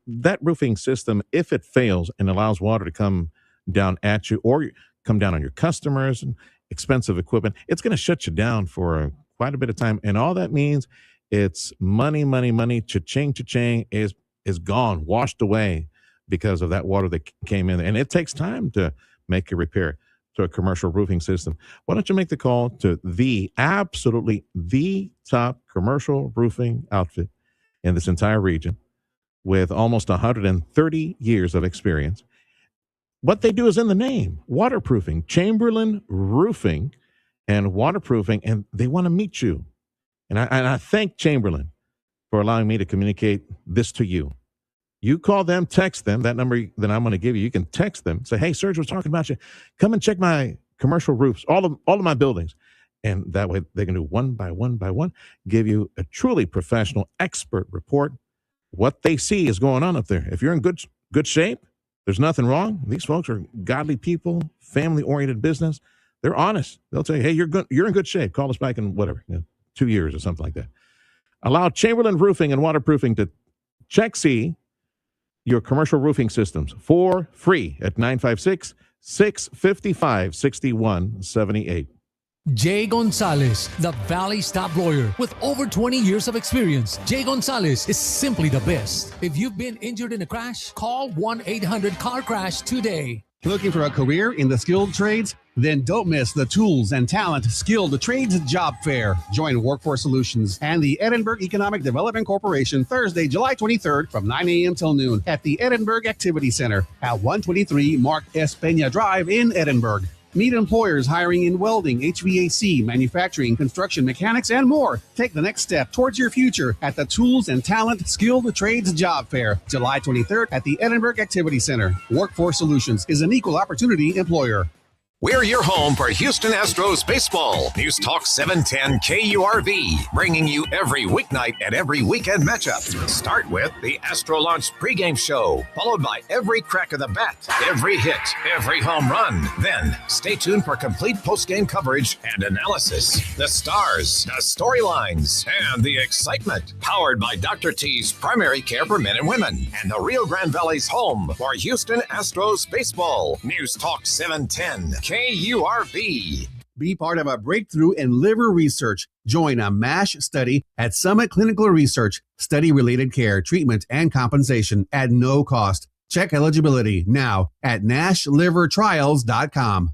S13: That roofing system, if it fails and allows water to come down at you or come down on your customers and expensive equipment, it's going to shut you down for quite a bit of time. And all that means it's money, cha-ching is gone, washed away because of that water that came in. And it takes time to make a repair to a commercial roofing system. Why don't you make the call to absolutely the top commercial roofing outfit in this entire region with almost 130 years of experience. What they do is in the name, waterproofing, Chamberlain Roofing and Waterproofing, and they want to meet you. And I thank Chamberlain for allowing me to communicate this to you. You call them, text them, that number that I'm going to give you. You can text them, say, hey, Sergio was talking about you. Come and check my commercial roofs, all of my buildings. And that way they can do one by one, give you a truly professional expert report. What they see is going on up there. If you're in good shape, there's nothing wrong. These folks are godly people, family-oriented business. They're honest. They'll tell you, hey, you're in good shape. Call us back in 2 years or something like that. Allow Chamberlain Roofing and Waterproofing to see your commercial roofing systems for free at 956-655-6178.
S18: Jay Gonzalez, the Valley's top lawyer with over 20 years of experience. Jay Gonzalez is simply the best. If you've been injured in a crash, call 1-800-CAR-CRASH today.
S7: Looking for a career in the skilled trades? Then don't miss the Tools and Talent Skilled Trades Job Fair. Join Workforce Solutions and the Edinburg Economic Development Corporation Thursday, July 23rd from 9 a.m. till noon at the Edinburg Activity Center at 123 Mark S. Peña Drive in Edinburg. Meet employers hiring in welding, HVAC, manufacturing, construction, mechanics, and more. Take the next step towards your future at the Tools and Talent Skilled Trades Job Fair, July 23rd at the Edinburg Activity Center. Workforce Solutions is an equal opportunity employer.
S11: We're your home for Houston Astros baseball. News Talk 710 KURV, bringing you every weeknight and every weekend matchup. Start with the Astro Launch pregame show, followed by every crack of the bat, every hit, every home run. Then stay tuned for complete postgame coverage and analysis. The stars, the storylines, and the excitement. Powered by Dr. T's Primary Care for Men and Women and the Rio Grande Valley's home for Houston Astros baseball. News Talk 710 KURV.
S7: Be part of a breakthrough in liver research. Join a MASH study at Summit Clinical Research. Study-related care, treatment, and compensation at no cost. Check eligibility now at NASHlivertrials.com.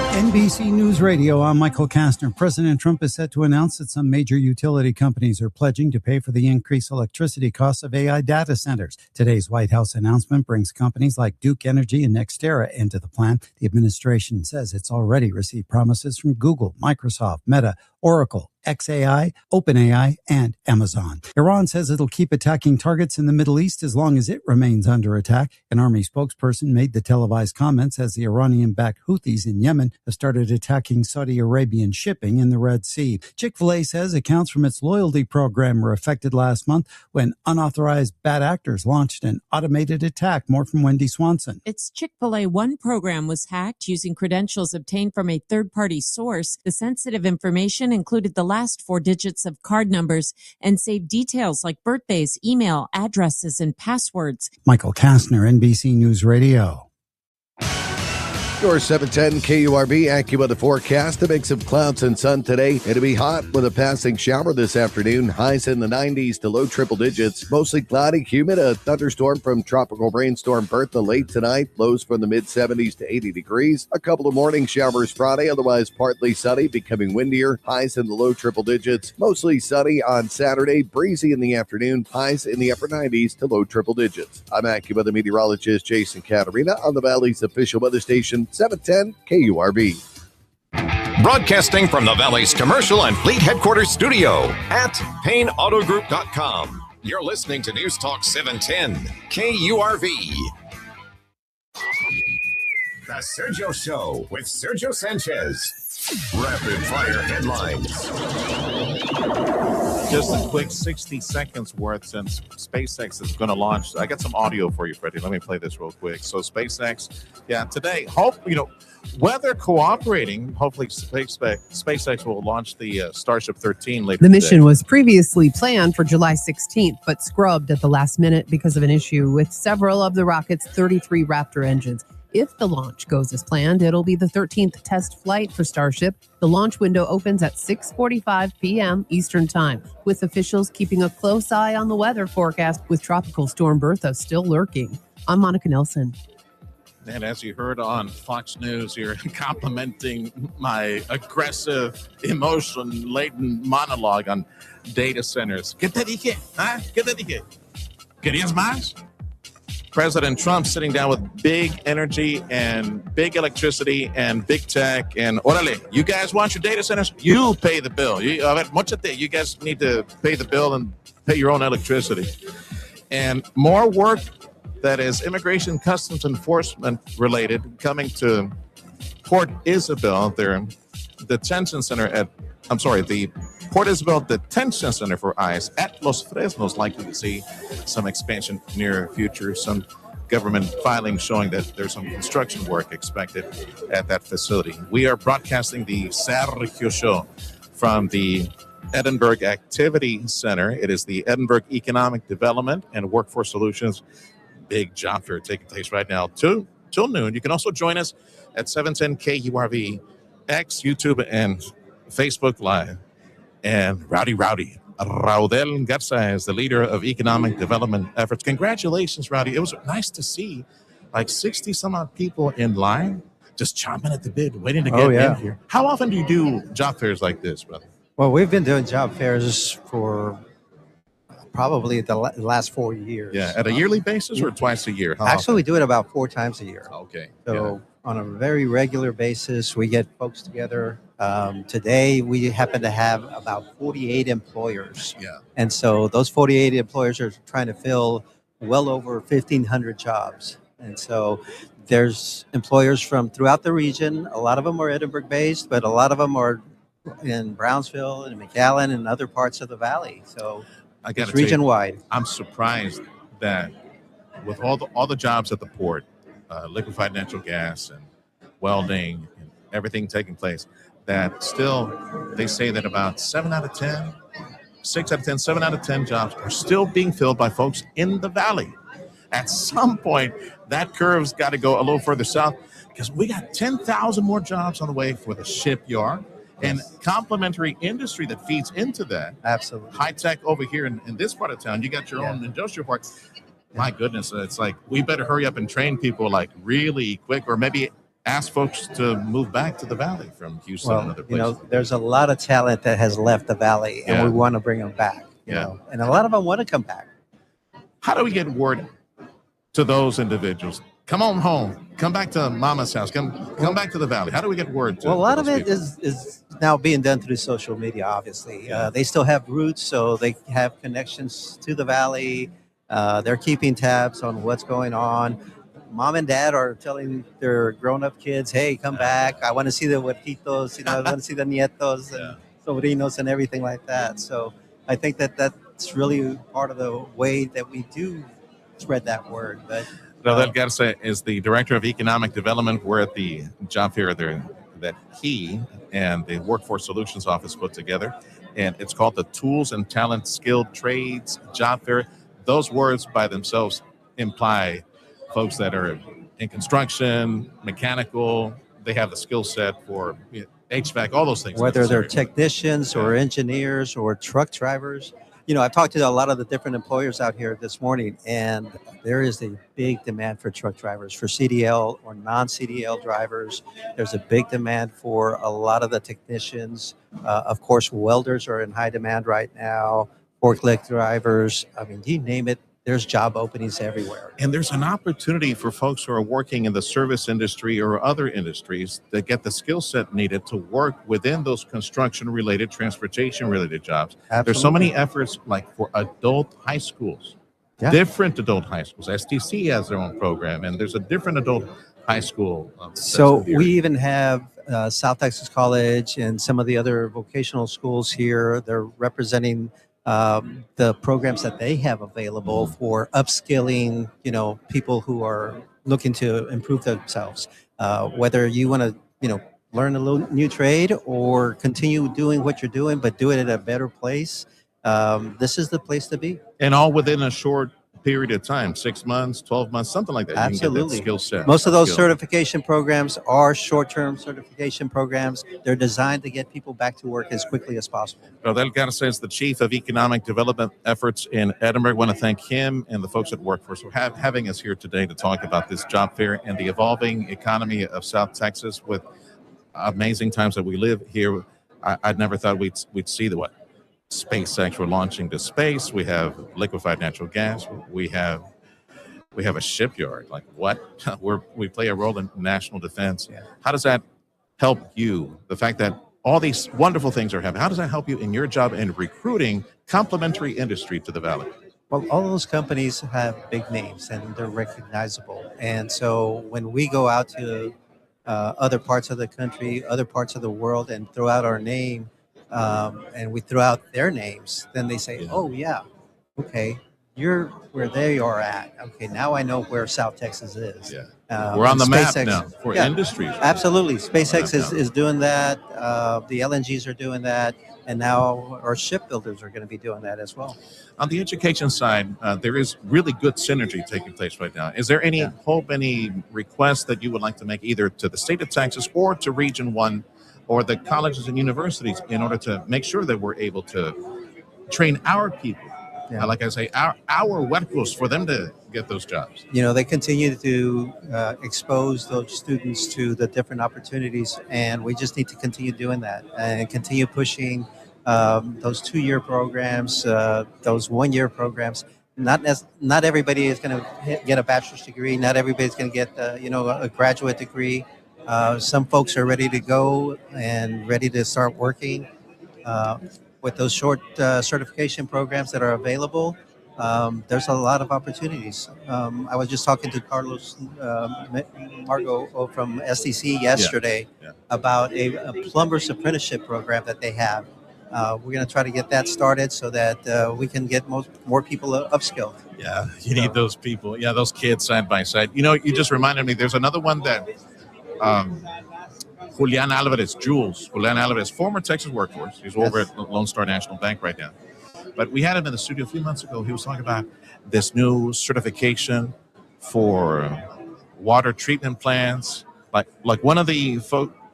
S19: NBC News Radio, I'm Michael Kastner. President Trump is set to announce that some major utility companies are pledging to pay for the increased electricity costs of AI data centers. Today's White House announcement brings companies like Duke Energy and NextEra into the plan. The administration says it's already received promises from Google, Microsoft, Meta, Oracle, xAI, OpenAI, and Amazon. Iran says it'll keep attacking targets in the Middle East as long as it remains under attack. An army spokesperson made the televised comments as the Iranian-backed Houthis in Yemen have started attacking Saudi Arabian shipping in the Red Sea. Chick-fil-A says accounts from its loyalty program were affected last month when unauthorized bad actors launched an automated attack. More from Wendy Swanson.
S20: Its Chick-fil-A One program was hacked using credentials obtained from a third-party source. The sensitive information included the last 4 digits of card numbers and saved details like birthdays, email, addresses, and passwords.
S19: Michael Kastner, NBC News Radio.
S8: Your 710 KURB AccuWeather forecast. A mix of clouds and sun today. It'll be hot with a passing shower this afternoon. Highs in the 90s to low triple digits. Mostly cloudy, humid. A thunderstorm from tropical rainstorm Bertha late tonight. Lows from the mid 70s to 80 degrees. A couple of morning showers Friday. Otherwise partly sunny, becoming windier. Highs in the low triple digits. Mostly sunny on Saturday. Breezy in the afternoon. Highs in the upper 90s to low triple digits. I'm AccuWeather meteorologist Jason Caterina on the Valley's official weather station. 710 KURB.
S11: Broadcasting from the Valley's commercial and fleet headquarters studio at PayneAutoGroup.com. You're listening to News Talk 710 KURV. The Sergio Show with Sergio Sanchez. Rapid fire headlines.
S12: Just a quick 60 seconds worth since SpaceX is going to launch. I got some audio for you, Freddie. Let me play this real quick. So SpaceX, today, weather cooperating, hopefully SpaceX will launch the Starship 13 later
S21: The mission
S12: today.
S21: was previously planned for July 16th, but scrubbed at the last minute because of an issue with several of the rocket's 33 Raptor engines. If the launch goes as planned, it'll be the 13th test flight for Starship. The launch window opens at 6:45 p.m. Eastern Time, with officials keeping a close eye on the weather forecast with Tropical Storm Bertha still lurking. I'm Monica Nelson.
S12: And as you heard on Fox News, you're complimenting my aggressive, emotion-laden monologue on data centers. ¿Qué te dije? ¿Ah? ¿Qué te dije? ¿Querías más? President Trump sitting down with big energy and big electricity and big tech and orale, you guys want your data centers? You pay the bill. You guys need to pay the bill and pay your own electricity. And more work that is immigration customs enforcement related coming to Port Isabel, their detention center the Port Isabel Detention Center for ICE at Los Fresnos, likely to see some expansion near future. Some government filings showing that there's some construction work expected at that facility. We are broadcasting the Sergio Show from the Edinburg Activity Center. It is the Edinburg Economic Development and Workforce Solutions big job fair taking place right now till noon. You can also join us at 710 KURV, X, YouTube, and Facebook Live. And Rowdy Raudel Garza is the leader of economic development efforts. Congratulations, Rowdy. It was nice to see like 60 some odd people in line just chomping at the bit, waiting to get in here. How often do you do job fairs like this, brother?
S2: Well, we've been doing job fairs for probably the last 4 years.
S12: Yeah, at a yearly basis or twice a year?
S2: Actually, we do it about 4 times a year.
S12: Okay.
S2: So on a very regular basis, we get folks together. Today, we happen to have about 48 employers.
S12: Yeah.
S2: And so those 48 employers are trying to fill well over 1,500 jobs. And so there's employers from throughout the region. A lot of them are Edinburgh-based, but a lot of them are in Brownsville and McAllen and other parts of the valley. So
S12: I got
S2: it's region-wide.
S12: I'm surprised that with all the jobs at the port, liquefied natural gas and welding and everything taking place, that still they say that about 7 out of 10 jobs are still being filled by folks in the valley. At some point, that curve's got to go a little further south because we got 10,000 more jobs on the way for the shipyard and complementary industry that feeds into that.
S2: Absolutely.
S12: High tech over here in this part of town. You got your own industrial park. My goodness, it's like we better hurry up and train people like really quick, or maybe ask folks to move back to the valley from Houston and other places.
S2: There's a lot of talent that has left the valley, and we want to bring them back. You know, and a lot of them want to come back.
S12: How do we get word to those individuals? Come on home. Come back to Mama's house. Come back to the valley. How do we get word to?
S2: Well, a lot of it is now being done through social media. Obviously, they still have roots, so they have connections to the valley. They're keeping tabs on what's going on. Mom and dad are telling their grown-up kids, "Hey, come back. I want to see the huertitos. I want to see the nietos and sobrinos and everything like that." So I think that's really part of the way that we do spread that word. But
S12: Raudel Garza is the Director of Economic Development. We're at the job fair there that he and the Workforce Solutions Office put together, and it's called the Tools and Talent Skilled Trades Job Fair. Those words by themselves imply folks that are in construction, mechanical, they have the skill set for HVAC, all those things.
S2: Whether they're technicians or engineers or truck drivers. I've talked to a lot of the different employers out here this morning, and there is a big demand for truck drivers, for CDL or non-CDL drivers. There's a big demand for a lot of the technicians. Of course, welders are in high demand right now, forklift drivers. I mean, you name it, there's job openings everywhere.
S12: And there's an opportunity for folks who are working in the service industry or other industries that get the skill set needed to work within those construction-related, transportation-related jobs.
S2: Absolutely.
S12: There's so many efforts like for adult high schools, different adult high schools. STC has their own program, and there's a different adult high school.
S2: So we even have South Texas College and some of the other vocational schools here. They're representing the programs that they have available for upskilling, people who are looking to improve themselves. Whether you want to, learn a little new trade or continue doing what you're doing, but do it at a better place, this is the place to be.
S12: And all within a short period of time, 6 months, 12 months, something like that.
S2: Absolutely.
S12: You can get that skill set.
S2: Most of those certification programs are short-term certification programs. They're designed to get people back to work as quickly as possible.
S12: Raudel Garza is the Chief of Economic Development Efforts in Edinburgh. I want to thank him and the folks at Workforce for having us here today to talk about this job fair and the evolving economy of South Texas with amazing times that we live here. I never thought we'd see the SpaceX, we're launching to space. We have liquefied natural gas. We have We have a shipyard. Like what? We play a role in national defense. How does that help you? The fact that all these wonderful things are happening. How does that help you in your job in recruiting complementary industry to the Valley?
S2: Well, all those companies have big names and they're recognizable. And so when we go out to other parts of the country, other parts of the world, and throw out our name, and we throw out their names, then they say, "Oh yeah, okay, you're where they are at. Okay, now I know where South Texas is."
S12: Yeah, we're on the map now for industries.
S2: Absolutely, SpaceX is doing that. The LNGs are doing that, and now our shipbuilders are going to be doing that as well.
S12: On the education side, there is really good synergy taking place right now. Is there any hope, any request that you would like to make either to the state of Texas or to Region 1 or the colleges and universities in order to make sure that we're able to train our people? Like I say, our huercos, for them to get those jobs.
S2: You know, they continue to expose those students to the different opportunities, and we just need to continue doing that and continue pushing those 2-year programs, those 1-year programs. Not everybody is going to get a bachelor's degree. Not everybody's going to get a graduate degree. Some folks are ready to go and ready to start working. With those short certification programs that are available, there's a lot of opportunities. I was just talking to Carlos Margo from SDC yesterday about a plumber's apprenticeship program that they have. We're going to try to get that started so that we can get more people upskilled.
S12: Yeah, you need those people. Yeah, those kids side by side. You know, you just reminded me, there's another one that Julian Alvarez, former Texas workforce. He's over at Lone Star National Bank right now. But we had him in the studio a few months ago. He was talking about this new certification for water treatment plants. Like one of the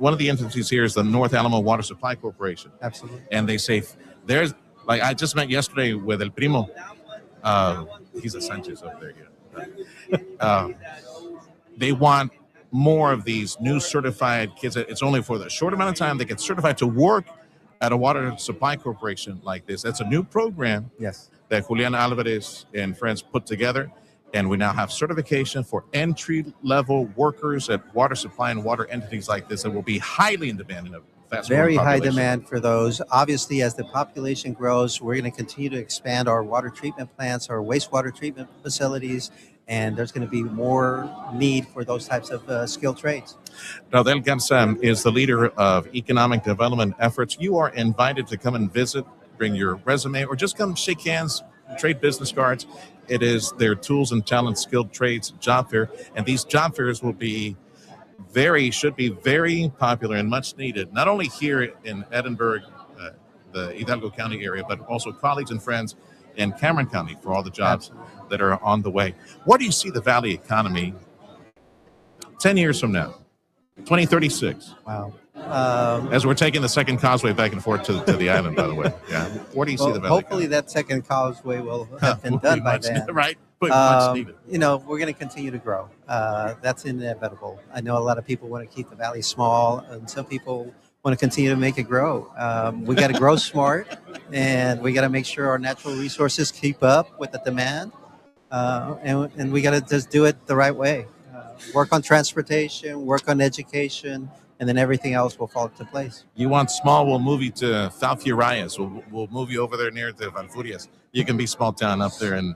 S12: entities here is the North Alamo Water Supply Corporation.
S2: Absolutely.
S12: And they say there's, like, I just met yesterday with El Primo. He's a Sanchez up there. Yeah. They want more of these new certified kids. It's only for the short amount of time they get certified to work at a water supply corporation like this. That's a new program that Julian Alvarez and friends put together, and we now have certification for entry-level workers at water supply and water entities like this that will be highly in demand in a fast-growing
S2: Very high
S12: population.
S2: demand for those. Obviously, as the population grows, we're going to continue to expand our water treatment plants, our wastewater treatment facilities, and there's going to be more need for those types of skilled trades.
S12: Raudel Garzam is the leader of economic development efforts. You are invited to come and visit, bring your resume, or just come shake hands, trade business cards. It is their Tools and Talent Skilled Trades job fair, and these job fairs will be should be very popular and much needed, not only here in Edinburg, the Hidalgo County area, but also colleagues and friends in Cameron County for all the jobs that are on the way. What do you see the Valley economy 10 years from now, 2036?
S2: Wow.
S12: As we're taking the second causeway back and forth to the island, by the way. Yeah. Where do you see the Valley
S2: hopefully that second causeway will have been done by then.
S12: Right. But much needed.
S2: You know, we're going to continue to grow. That's inevitable. I know a lot of people want to keep the Valley small, and some people want to continue to make it grow. We got to grow smart, and we got to make sure our natural resources keep up with the demand, and we got to just do it the right way. Work on transportation, work on education, and then everything else will fall into place.
S12: You want small, we'll move you to Falfurrias. We'll move you over there near the Falfurrias. You can be small town up there in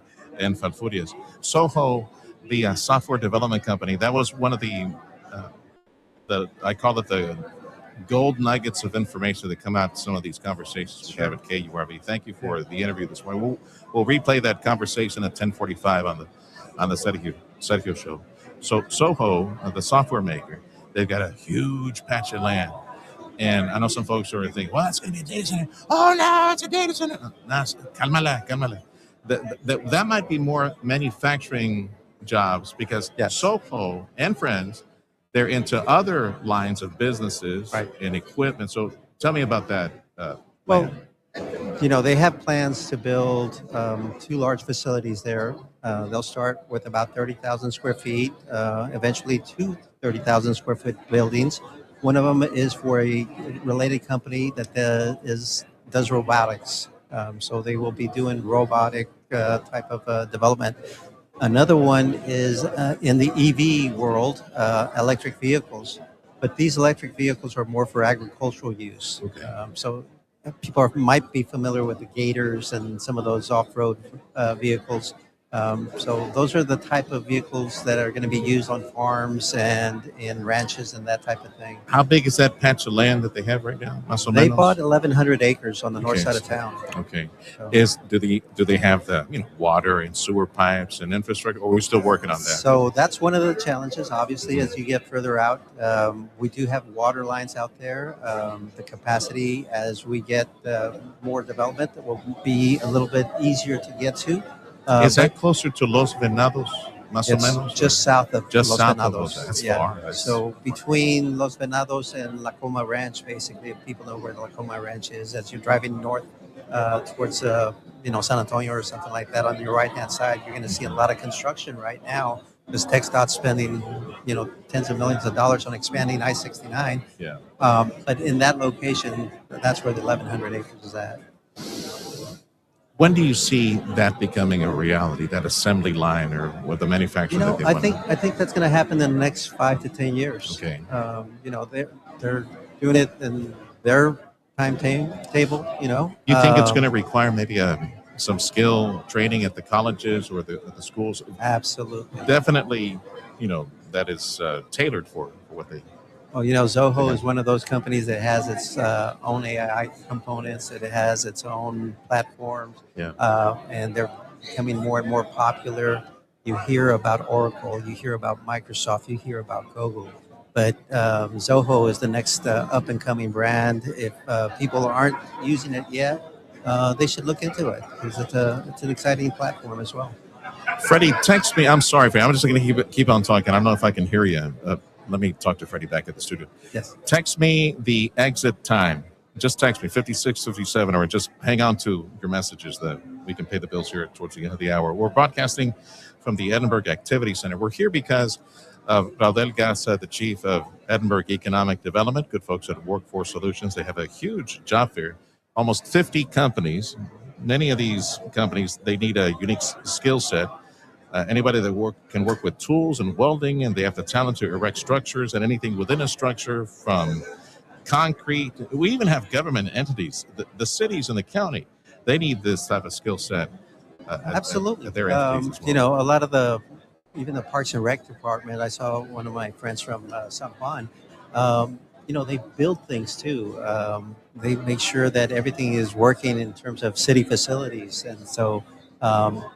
S12: Falfurrias. Soho, the software development company, that was one of the I call it the gold nuggets of information that come out of some of these conversations we have at KURV. Thank you for the interview this morning. We'll replay that conversation at 10:45 on the Sergio Show. So Soho, the software maker, they've got a huge patch of land. And I know some folks are thinking, well, it's going to be a data center. Oh, no, it's a data center. No, calmala. That might be more manufacturing jobs because Soho and friends, they're into other lines of businesses and equipment. So tell me about that.
S2: Well, you know, they have plans to build 2 large facilities there. They'll start with about 30,000 square feet, eventually 2 30,000 square foot buildings. One of them is for a related company that does robotics. So they will be doing robotic type of development. Another one is in the EV world, electric vehicles. But these electric vehicles are more for agricultural use.
S12: Okay.
S2: So people might be familiar with the Gators and some of those off-road vehicles. So those are the type of vehicles that are going to be used on farms and in ranches and that type of thing.
S12: How big is that patch of land that they have right now? Más o
S2: They
S12: menos?
S2: bought 1,100 acres on the north
S12: Okay.
S2: side of town.
S12: Okay.
S2: So-
S12: Do they have the water and sewer pipes and infrastructure? Or are we still working on that?
S2: So that's one of the challenges, obviously, as you get further out. We do have water lines out there. The capacity, as we get more development, that will be a little bit easier to get to.
S12: Is that closer to Los Venados, más o
S2: It's
S12: menos?
S2: just south of
S12: Just
S2: Los
S12: south
S2: Venados.
S12: of Los. That's
S2: Yeah.
S12: far. That's-
S2: So between Los Venados and La Coma Ranch, basically, if people know where the La Coma Ranch is, as you're driving north towards San Antonio or something like that, on your right-hand side, you're going to see a lot of construction right now because TxDOT's spending tens of millions of dollars on expanding I-69.
S12: Yeah.
S2: But in that location, that's where the 1,100 acres is at.
S12: When do you see that becoming a reality, that assembly line or what the manufacturing that they
S2: I
S12: want?
S2: think that's going to happen in the next 5 to 10 years.
S12: Okay.
S2: They're doing it in their timetable.
S12: You think it's going to require maybe some skill training at the colleges or the schools?
S2: Absolutely.
S12: Definitely, that is tailored for what they.
S2: Well, Zoho is one of those companies that has its own AI components. It has its own platforms.
S12: Yeah.
S2: And they're becoming more and more popular. You hear about Oracle, you hear about Microsoft, you hear about Google. But Zoho is the next up-and-coming brand. If people aren't using it yet, they should look into it because it's an exciting platform as well.
S12: Freddie, text me. I'm sorry, Freddie. I'm just going to keep on talking. I don't know if I can hear you. Let me talk to Freddie back at the studio.
S2: Yes.
S12: Text me the exit time. Just text me 5657, or just hang on to your messages that we can pay the bills here towards the end of the hour. We're broadcasting from the Edinburg Activity Center. We're here because of Raudel Gasa, the chief of Edinburg Economic Development, good folks at Workforce Solutions. They have a huge job fair, almost 50 companies. Many of these companies, they need a unique skill set. Anybody that can work with tools and welding, and they have the talent to erect structures and anything within a structure, from concrete. We even have government entities, the cities and the county. They need this type of skill set.
S2: Absolutely.
S12: At their entities as well.
S2: A lot of even the Parks and Rec department. I saw one of my friends from San Juan. They build things too. They make sure that everything is working in terms of city facilities, and so.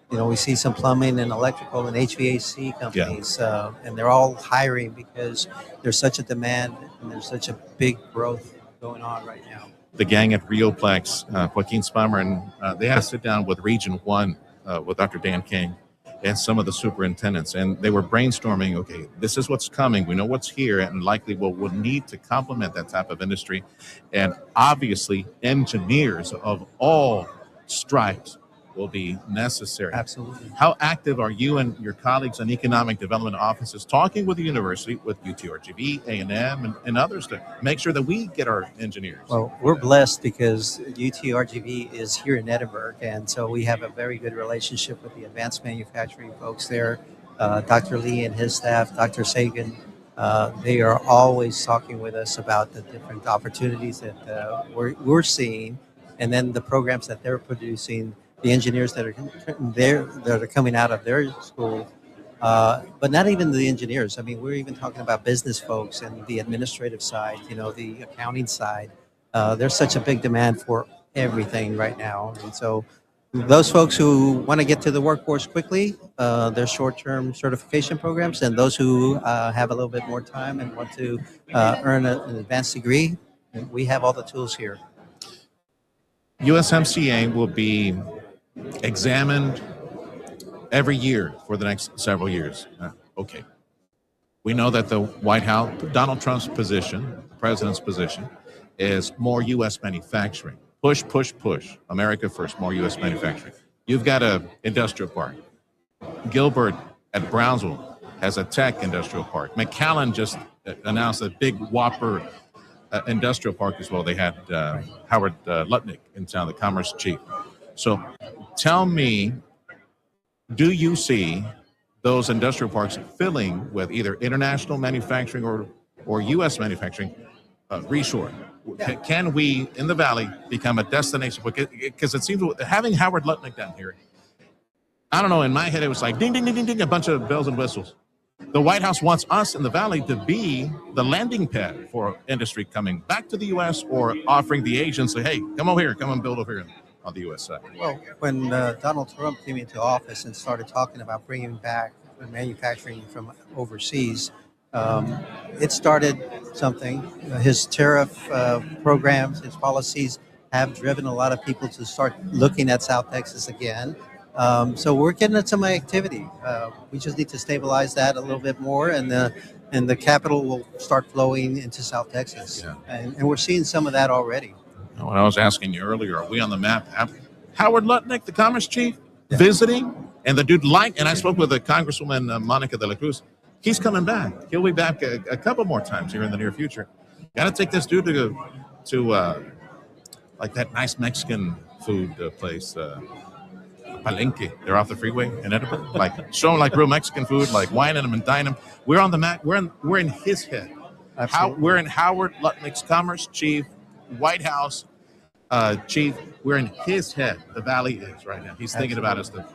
S2: We see some plumbing and electrical and HVAC companies, and they're all hiring because there's such a demand and there's such a big growth going on right now.
S12: The gang at Rioplex, Joaquin Spammer, and they had to sit down with Region 1 with Dr. Dan King and some of the superintendents, and they were brainstorming, okay, this is what's coming. We know what's here, and likely what we'll need to complement that type of industry. And obviously, engineers of all stripes will be necessary.
S2: Absolutely.
S12: How active are you and your colleagues in economic development offices talking with the university, with UTRGV, A&M, and others to make sure that we get our engineers?
S2: Well, we're blessed because UTRGV is here in Edinburg, and so we have a very good relationship with the advanced manufacturing folks there. Dr. Lee and his staff, Dr. Sagan, they are always talking with us about the different opportunities that we're seeing, and then the programs that they're producing, the engineers that are coming out of their school, but not even the engineers. I mean, we're even talking about business folks and the administrative side, the accounting side. There's such a big demand for everything right now. And so those folks who want to get to the workforce quickly, there's short-term certification programs, and those who have a little bit more time and want to earn an advanced degree, we have all the tools here.
S12: USMCA will be examined every year for the next several years. Okay. We know that the White House, Donald Trump's position, the president's position, is more U.S. manufacturing. Push, push, push. America first, more U.S. manufacturing. You've got an industrial park. Gilbert at Brownsville has a tech industrial park. McAllen just announced a big whopper industrial park as well. They had Howard Lutnick in town, the commerce chief. So tell me, do you see those industrial parks filling with either international manufacturing or U.S. manufacturing reshore. Yeah. Can we, in the Valley, become a destination? Because it seems having Howard Lutnick down here, I don't know, in my head it was like ding, ding, ding, ding, ding, a bunch of bells and whistles. The White House wants us in the Valley to be the landing pad for industry coming back to the U.S. or offering the Asians, say, hey, come over here, come and build over here on the U.S. side.
S2: Well, when Donald Trump came into office and started talking about bringing back manufacturing from overseas, it started something. His tariff programs, his policies have driven a lot of people to start looking at South Texas again. So we're getting at some activity. We just need to stabilize that a little bit more, and the capital will start flowing into South Texas. Yeah. And we're seeing some of that already.
S12: When I was asking you earlier, are we on the map? Howard Lutnick, the Commerce Chief, visiting, and the dude and I spoke with the Congresswoman Monica de la Cruz. He's coming back. He'll be back a couple more times here in the near future. Got to take this dude to like that nice Mexican food place. Palenque. They're off the freeway in Edinburg. Like show them like real Mexican food, like wine them and dine them. We're on the map. We're in his head. We're in Howard Lutnick's Commerce Chief, White House Chief. We're in his head. The Valley is right now. He's thinking about us to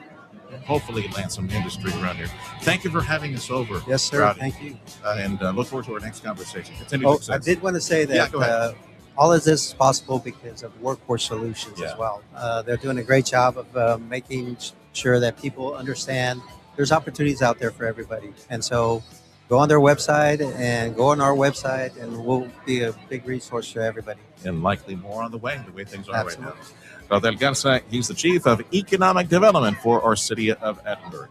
S12: hopefully land some industry around here. Thank you for having us over.
S2: Yes, sir.
S12: Rowdy.
S2: Thank you.
S12: And look forward to our next conversation. Continue success.
S2: I did want to say that all of this is possible because of Workforce Solutions as well. They're doing a great job of making sure that people understand there's opportunities out there for everybody. And so go on their website and go on our website, and we'll be a big resource for everybody.
S12: And likely more on the way things are right now. Raudel Garza, he's the Chief of Economic Development for our city of Edinburg.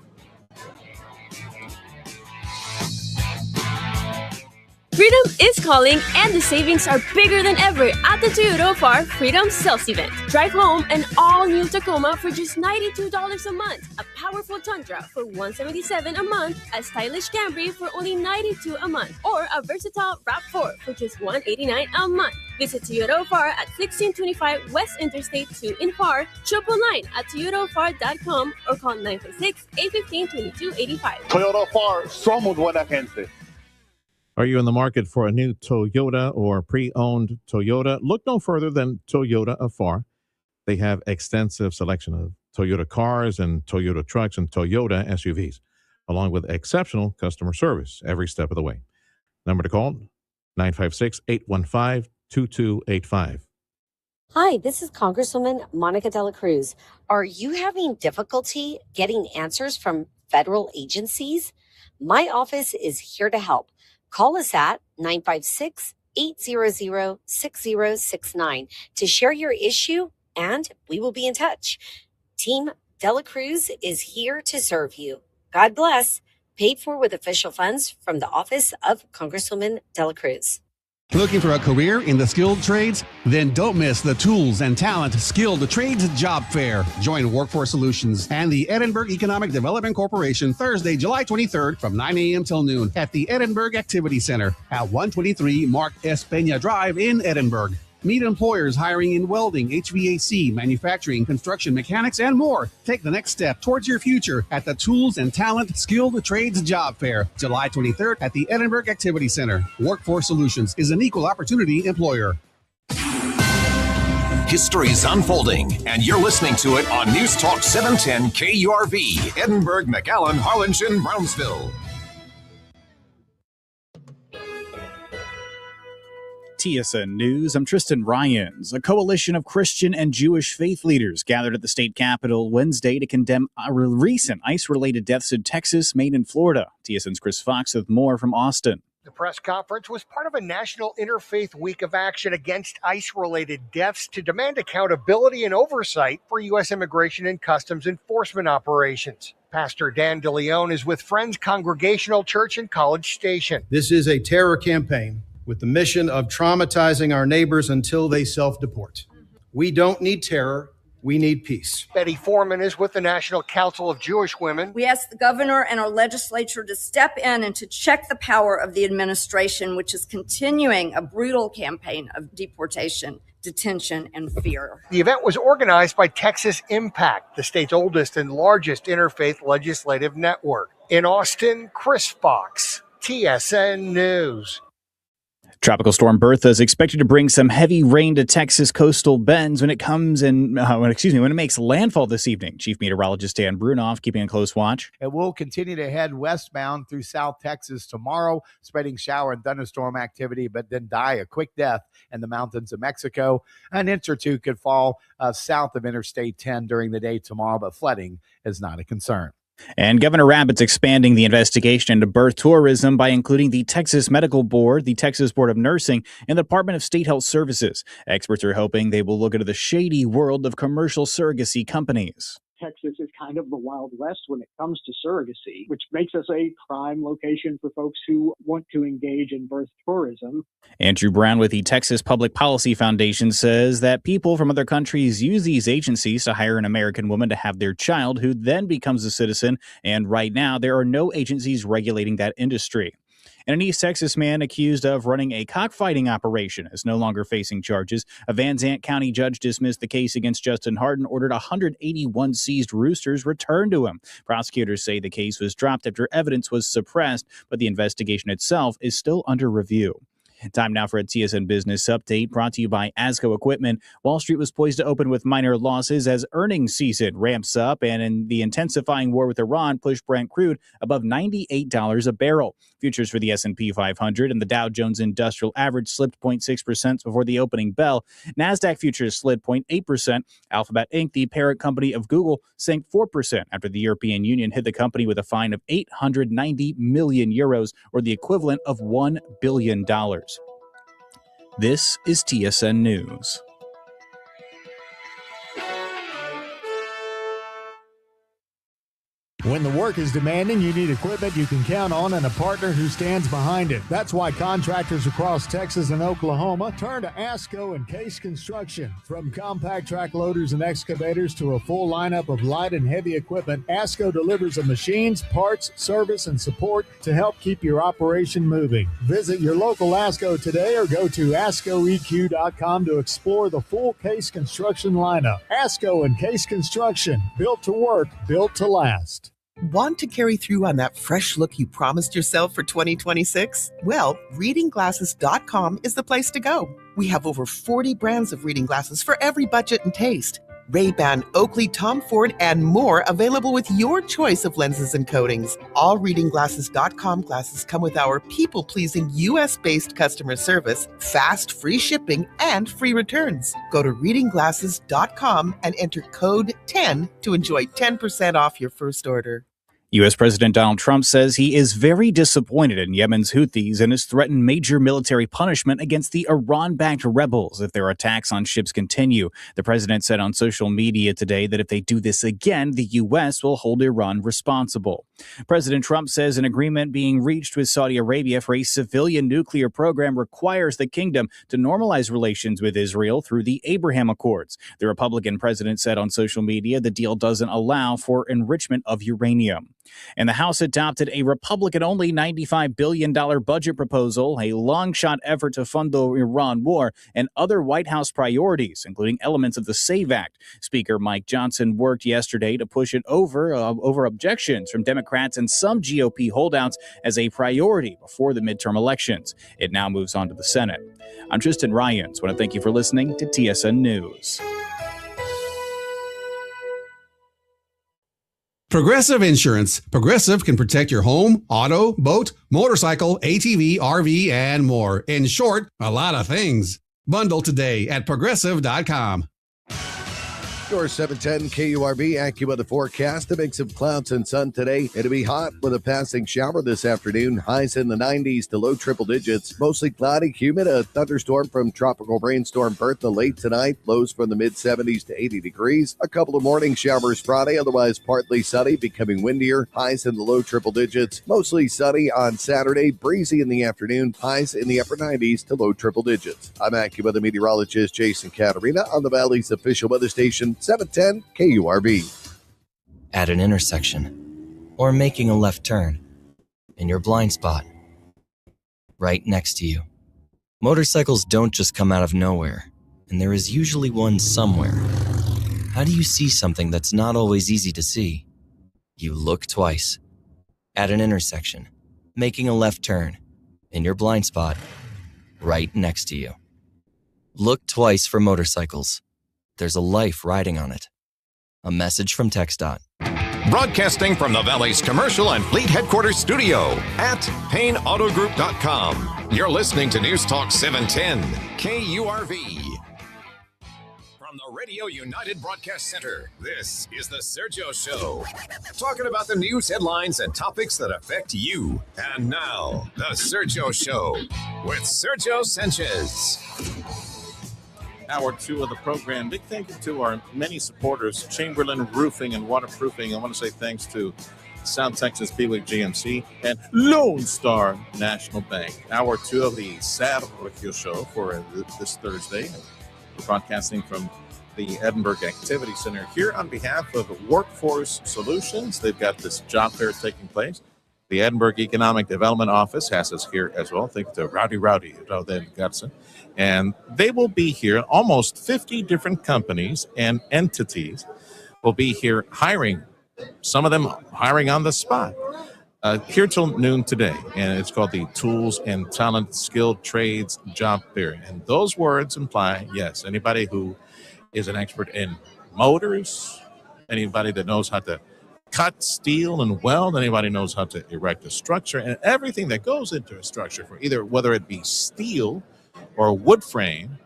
S4: Freedom is calling, and the savings are bigger than ever at the Toyota of our Freedom Sales Event. Drive home an all-new Tacoma for just $92 a month, a powerful Tundra for $177 a month, a stylish Camry for only $92 a month, or a versatile RAV4 for just $189 a month. Visit Toyota of our at 1625 West Interstate 2 in Far, shop online at toyotaofar.com or call 956-815-2285.
S22: Toyota of Far, somos buena gente.
S13: Are you in the market for a new Toyota or pre-owned Toyota? Look no further than Toyota of Far. They have extensive selection of Toyota cars and Toyota trucks and Toyota SUVs, along with exceptional customer service every step of the way. Number to call, 956-815-2285.
S23: Hi, this is Congresswoman Monica de la Cruz. Are you having difficulty getting answers from federal agencies? My office is here to help. Call us at 956-800-6069 to share your issue, and we will be in touch. Team De La Cruz is here to serve you. God bless. Paid for with official funds from the Office of Congresswoman De La Cruz.
S7: Looking for a career in the skilled trades? Then don't miss the Tools and Talent Skilled Trades Job Fair. Join Workforce Solutions and the Edinburg Economic Development Corporation Thursday, July 23rd from 9 a.m. till noon at the Edinburg Activity Center at 123 Mark S. Peña Drive in Edinburg. Meet employers hiring in welding, HVAC, manufacturing, construction, mechanics, and more. Take the next step towards your future at the Tools and Talent Skilled Trades Job Fair, July 23rd at the Edinburg Activity Center. Workforce Solutions is an equal opportunity employer.
S11: History is unfolding, and you're listening to it on News Talk 710 KURV, Edinburg, McAllen, Harlingen, Brownsville.
S24: TSN News, I'm Tristan Ryans. A coalition of Christian and Jewish faith leaders gathered at the state capitol Wednesday to condemn recent ICE-related deaths in Texas, Maine, and Florida. TSN's Chris Fox with more from Austin.
S3: The press conference was part of a national interfaith week of action against ICE-related deaths to demand accountability and oversight for U.S. immigration and customs enforcement operations. Pastor Dan DeLeon is with Friends Congregational Church in College Station.
S5: This is a terror campaign with the mission of traumatizing our neighbors until they self-deport. We don't need terror. We need peace.
S3: Betty Foreman is with the National Council of Jewish Women.
S25: We ask the governor and our legislature to step in and to check the power of the administration, which is continuing a brutal campaign of deportation, detention, and fear.
S3: The event was organized by Texas Impact, the state's oldest and largest interfaith legislative network. In Austin, Chris Fox, TSN News.
S24: Tropical storm Bertha is expected to bring some heavy rain to Texas coastal bends when it makes landfall this evening. Chief Meteorologist Dan Brunoff keeping a close watch.
S1: It will continue to head westbound through South Texas tomorrow, spreading shower and thunderstorm activity, but then die a quick death in the mountains of Mexico. An inch or two could fall south of Interstate 10 during the day tomorrow, but flooding is not a concern.
S24: And Governor Abbott's expanding the investigation into birth tourism by including the Texas Medical Board, the Texas Board of Nursing, and the Department of State Health Services. Experts are hoping they will look into the shady world of commercial surrogacy companies.
S6: Texas is kind of the Wild West when it comes to surrogacy, which makes us a prime location for folks who want to engage in birth tourism.
S24: Andrew Brown with the Texas Public Policy Foundation says that people from other countries use these agencies to hire an American woman to have their child, who then becomes a citizen. And right now, there are no agencies regulating that industry. And an East Texas man accused of running a cockfighting operation is no longer facing charges. A Van Zant County judge dismissed the case against Justin Hardin, ordered 181 seized roosters returned to him. Prosecutors say the case was dropped after evidence was suppressed, but the investigation itself is still under review. Time now for a TSN Business Update brought to you by ASCO Equipment. Wall Street was poised to open with minor losses as earnings season ramps up, and in the intensifying war with Iran pushed Brent crude above $98 a barrel. Futures for the S&P 500 and the Dow Jones Industrial Average slipped 0.6% before the opening bell. NASDAQ futures slid 0.8%. Alphabet Inc., the parent company of Google, sank 4% after the European Union hit the company with a fine of 890 million euros, or the equivalent of $1 billion. This is TSN News.
S9: When the work is demanding, you need equipment you can count on and a partner who stands behind it. That's why contractors across Texas and Oklahoma turn to ASCO and Case Construction. From compact track loaders and excavators to a full lineup of light and heavy equipment, ASCO delivers the machines, parts, service, and support to help keep your operation moving. Visit your local ASCO today or go to ASCOEQ.com to explore the full Case Construction lineup. ASCO and Case Construction, built to work, built to last.
S10: Want to carry through on that fresh look you promised yourself for 2026? Well, readingglasses.com is the place to go. We have over 40 brands of reading glasses for every budget and taste. Ray-Ban, Oakley, Tom Ford, and more available with your choice of lenses and coatings. All readingglasses.com glasses come with our people-pleasing US-based customer service, fast free shipping, and free returns. Go to readingglasses.com and enter code 10 to enjoy 10% off your first order.
S24: U.S. President Donald Trump says he is very disappointed in Yemen's Houthis and has threatened major military punishment against the Iran-backed rebels if their attacks on ships continue. The president said on social media today that if they do this again, the U.S. will hold Iran responsible. President Trump says an agreement being reached with Saudi Arabia for a civilian nuclear program requires the kingdom to normalize relations with Israel through the Abraham Accords. The Republican president said on social media the deal doesn't allow for enrichment of uranium. And the House adopted a Republican-only $95 billion budget proposal, a long-shot effort to fund the Iran war, and other White House priorities, including elements of the SAVE Act. Speaker Mike Johnson worked yesterday to push it over objections from Democrats and some GOP holdouts as a priority before the midterm elections. It now moves on to the Senate. I'm Tristan Ryans. I want to thank you for listening to TSN News.
S7: Progressive Insurance. Progressive can protect your home, auto, boat, motorcycle, ATV, RV, and more. In short, a lot of things. Bundle today at progressive.com.
S8: Your 710 KURB AccuWeather forecast. A mix of clouds and sun today. It'll be hot with a passing shower this afternoon. Highs in the 90s to low triple digits. Mostly cloudy, humid. A thunderstorm from tropical rainstorm Bertha late tonight. Lows from the mid-70s to 80 degrees. A couple of morning showers Friday. Otherwise partly sunny, becoming windier. Highs in the low triple digits. Mostly sunny on Saturday. Breezy in the afternoon. Highs in the upper 90s to low triple digits. I'm AccuWeather meteorologist Jason Caterina on the Valley's official weather station. 710 KURB.
S14: At an intersection, or making a left turn, in your blind spot, right next to you. Motorcycles don't just come out of nowhere, and there is usually one somewhere. How do you see something that's not always easy to see? You look twice. at an intersection, making a left turn, in your blind spot, right next to you. Look twice for motorcycles. There's a life riding on it. A message from TxDOT.
S11: Broadcasting from the Valley's commercial and fleet headquarters studio at PayneAutoGroup.com. You're listening to News Talk 710 KURV. From the Radio United Broadcast Center, this is the Sergio Show. Talking about the news headlines and topics that affect you. And now, the Sergio Show with Sergio Sanchez.
S12: Hour 2 of the program. Big thank you to our many supporters, Chamberlain Roofing and Waterproofing. I want to say thanks to South Texas Buick GMC and Lone Star National Bank. Hour 2 of the Sergio Show for this Thursday. We're broadcasting from the Edinburg Activity Center here on behalf of Workforce Solutions. They've got this job fair taking place. The Edinburgh Economic Development Office has us here as well. Thank you to Rowdy Godson. And they will be here. Almost 50 different companies and entities will be here hiring, some of them hiring on the spot, here till noon today. And it's called the Tools and Talent Skilled Trades Job Fair. And those words imply, yes, anybody who is an expert in motors, anybody that knows how to cut steel and weld, anybody knows how to erect a structure, and everything that goes into a structure, for either whether it be steel or wood frame,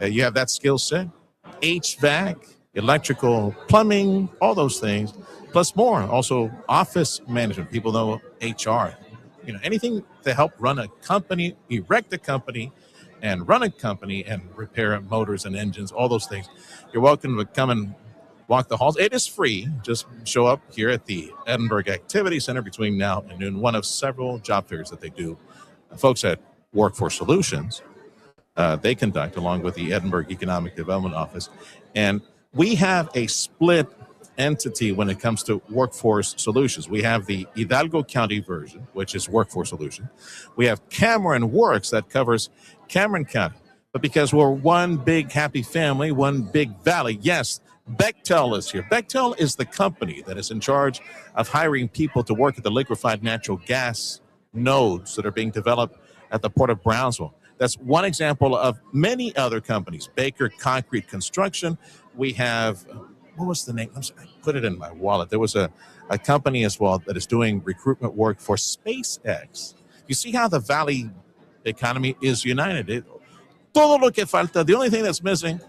S12: you have that skill set. HVAC, electrical, plumbing, all those things, plus more. Also office management, people know HR, anything to help run a company, erect a company, and run a company and repair motors and engines, all those things. You're welcome to come and walk the halls. It is free. Just show up here at the Edinburgh Activity Center between now and noon, one of several job fairs that they do. Folks at Workforce Solutions, they conduct along with the Edinburgh Economic Development Office. And we have a split entity when it comes to Workforce Solutions. We have the Hidalgo County version, which is Workforce Solutions. We have Cameron Works that covers Cameron County. But because we're one big happy family, one big valley, yes, Bechtel is here. Bechtel is the company that is in charge of hiring people to work at the liquefied natural gas nodes that are being developed at the Port of Brownsville. That's one example of many other companies. Baker Concrete Construction. We have, what was the name? I put it in my wallet. There was a company as well that is doing recruitment work for SpaceX. You see how the Valley economy is united. Todo lo que falta, the only thing that's missing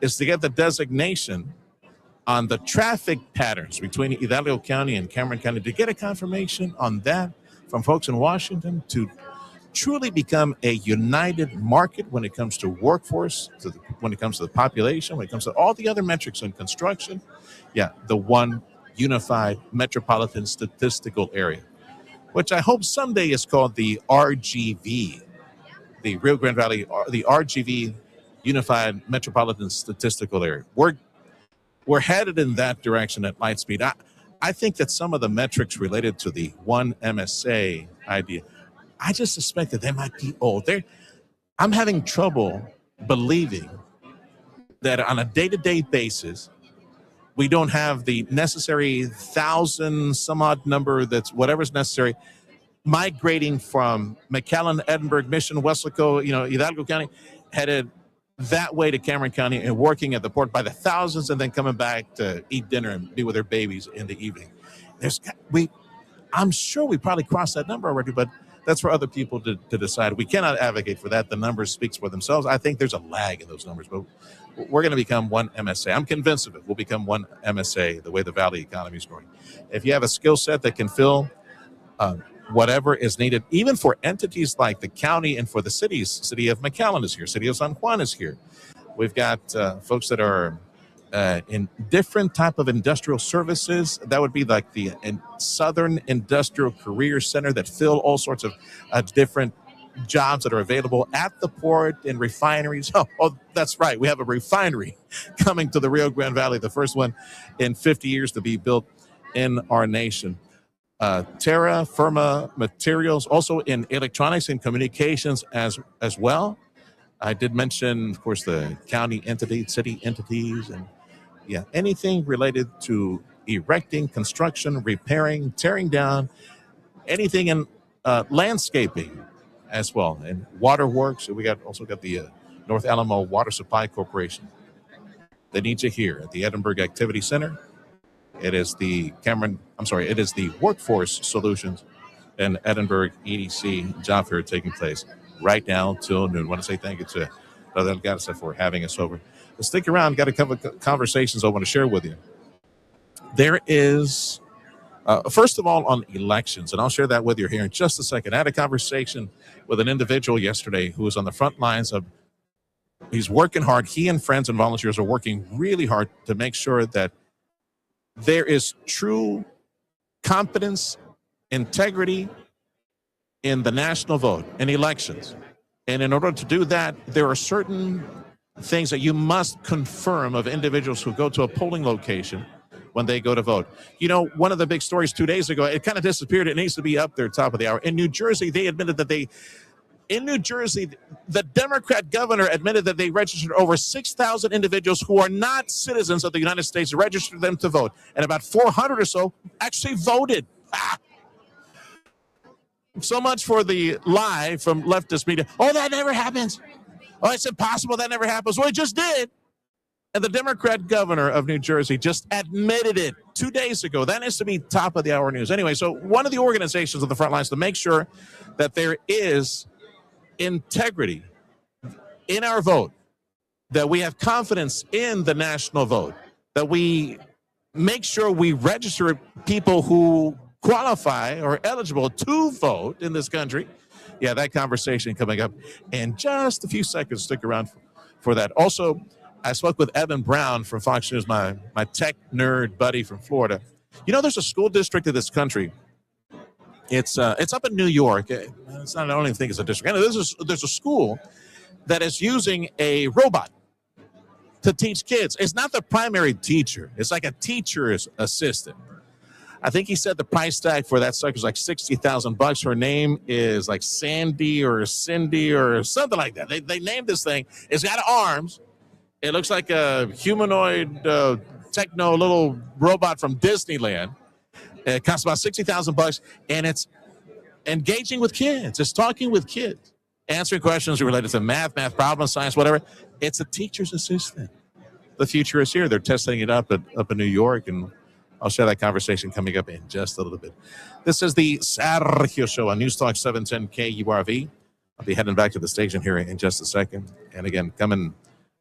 S12: is to get the designation on the traffic patterns between Hidalgo County and Cameron County, to get a confirmation on that from folks in Washington to truly become a united market when it comes to workforce, when it comes to the population, when it comes to all the other metrics in construction. Yeah, the one unified metropolitan statistical area, which I hope someday is called the RGV, the Rio Grande Valley, the RGV Unified Metropolitan Statistical Area. We're headed in that direction at light speed. I think that some of the metrics related to the one MSA idea, I just suspect that they might be old. I'm having trouble believing that on a day-to-day basis, we don't have the necessary 1,000 some odd number that's whatever's necessary migrating from McAllen, Edinburg, Mission, Weslaco, Hidalgo County, headed that way to Cameron County and working at the port by the thousands, and then coming back to eat dinner and be with their babies in the evening. I'm sure we probably crossed that number already, but that's for other people to decide. We cannot advocate for that. The numbers speaks for themselves. I think there's a lag in those numbers, but we're going to become one MSA. I'm convinced of it. We'll become one MSA the way the Valley economy is growing. If you have a skill set that can fill whatever is needed, even for entities like the county and for the cities. City of McAllen is here. City of San Juan is here. We've got folks that are in different type of industrial services. That would be like the Southern Industrial Career Center that fill all sorts of different jobs that are available at the port and refineries. Oh, that's right. We have a refinery coming to the Rio Grande Valley, the first one in 50 years to be built in our nation. Terra Firma Materials, also in electronics and communications as well. I did mention, of course, the county entity, city entities, and anything related to erecting, construction, repairing, tearing down, anything in landscaping as well, and waterworks. We also got the North Alamo Water Supply Corporation. They need you here at the Edinburg Activity Center. It is the Workforce Solutions and Edinburg EDC job fair taking place right now till noon. I want to say thank you to Delgado for having us over. But stick around. Got a couple of conversations I want to share with you. There is, first of all, on elections, and I'll share that with you here in just a second. I had a conversation with an individual yesterday who was on the front lines of, he's working hard. He and friends and volunteers are working really hard to make sure that there is true competence, integrity in the national vote in elections. And in order to do that, there are certain things that you must confirm of individuals who go to a polling location when they go to vote. You know, one of the big stories 2 days ago, it kind of disappeared. It needs to be up there top of the hour. In New Jersey, they admitted that the Democrat governor admitted that they registered over 6,000 individuals who are not citizens of the United States, registered them to vote. And about 400 or so actually voted. So much for the lie from leftist media. Oh, that never happens. Oh, it's impossible. That never happens. Well, it just did. And the Democrat governor of New Jersey just admitted it 2 days ago. That needs to be top of the hour news. Anyway, so one of the organizations on the front lines to make sure that there is integrity in our vote, that we have confidence in the national vote, that we make sure we register people who qualify or eligible to vote in this country. Yeah, that conversation coming up in just a few seconds. Stick around for that. Also, I spoke with Evan Brown from Fox News, my tech nerd buddy from Florida. You know, there's a school district in this country. It's up in New York. It's not, I don't even think it's a district. I know there's a school that is using a robot to teach kids. It's not the primary teacher. It's like a teacher's assistant. I think he said the price tag for that sucker is like $60,000. Her name is like Sandy or Cindy or something like that. They named this thing. It's got arms. It looks like a humanoid techno little robot from Disneyland. It costs about $60,000, and it's engaging with kids. It's talking with kids, answering questions related to math problem, science, whatever. It's a teacher's assistant. The future is here. They're testing it up in New York, and I'll share that conversation coming up in just a little bit. This is the Sergio Show on News Talk 710 KURV. I'll be heading back to the station here in just a second. And again, come and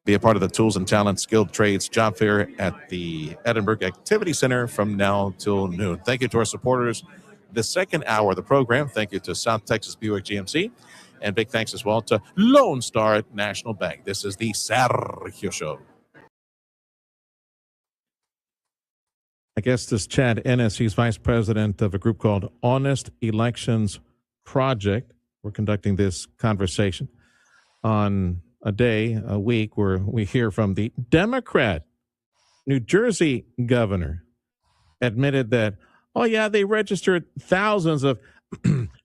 S12: be a part of the Tools and Talent Skilled Trades Job Fair at the Edinburg Activity Center from now till noon. Thank you to our supporters. The second hour of the program, thank you to South Texas Buick GMC. And big thanks as well to Lone Star National Bank. This is the Sergio Show. I guess this Chad Ennis, he's vice president of a group called Honest Elections Project. We're conducting this conversation on a week where we hear from the Democrat New Jersey governor admitted that, oh yeah, they registered thousands of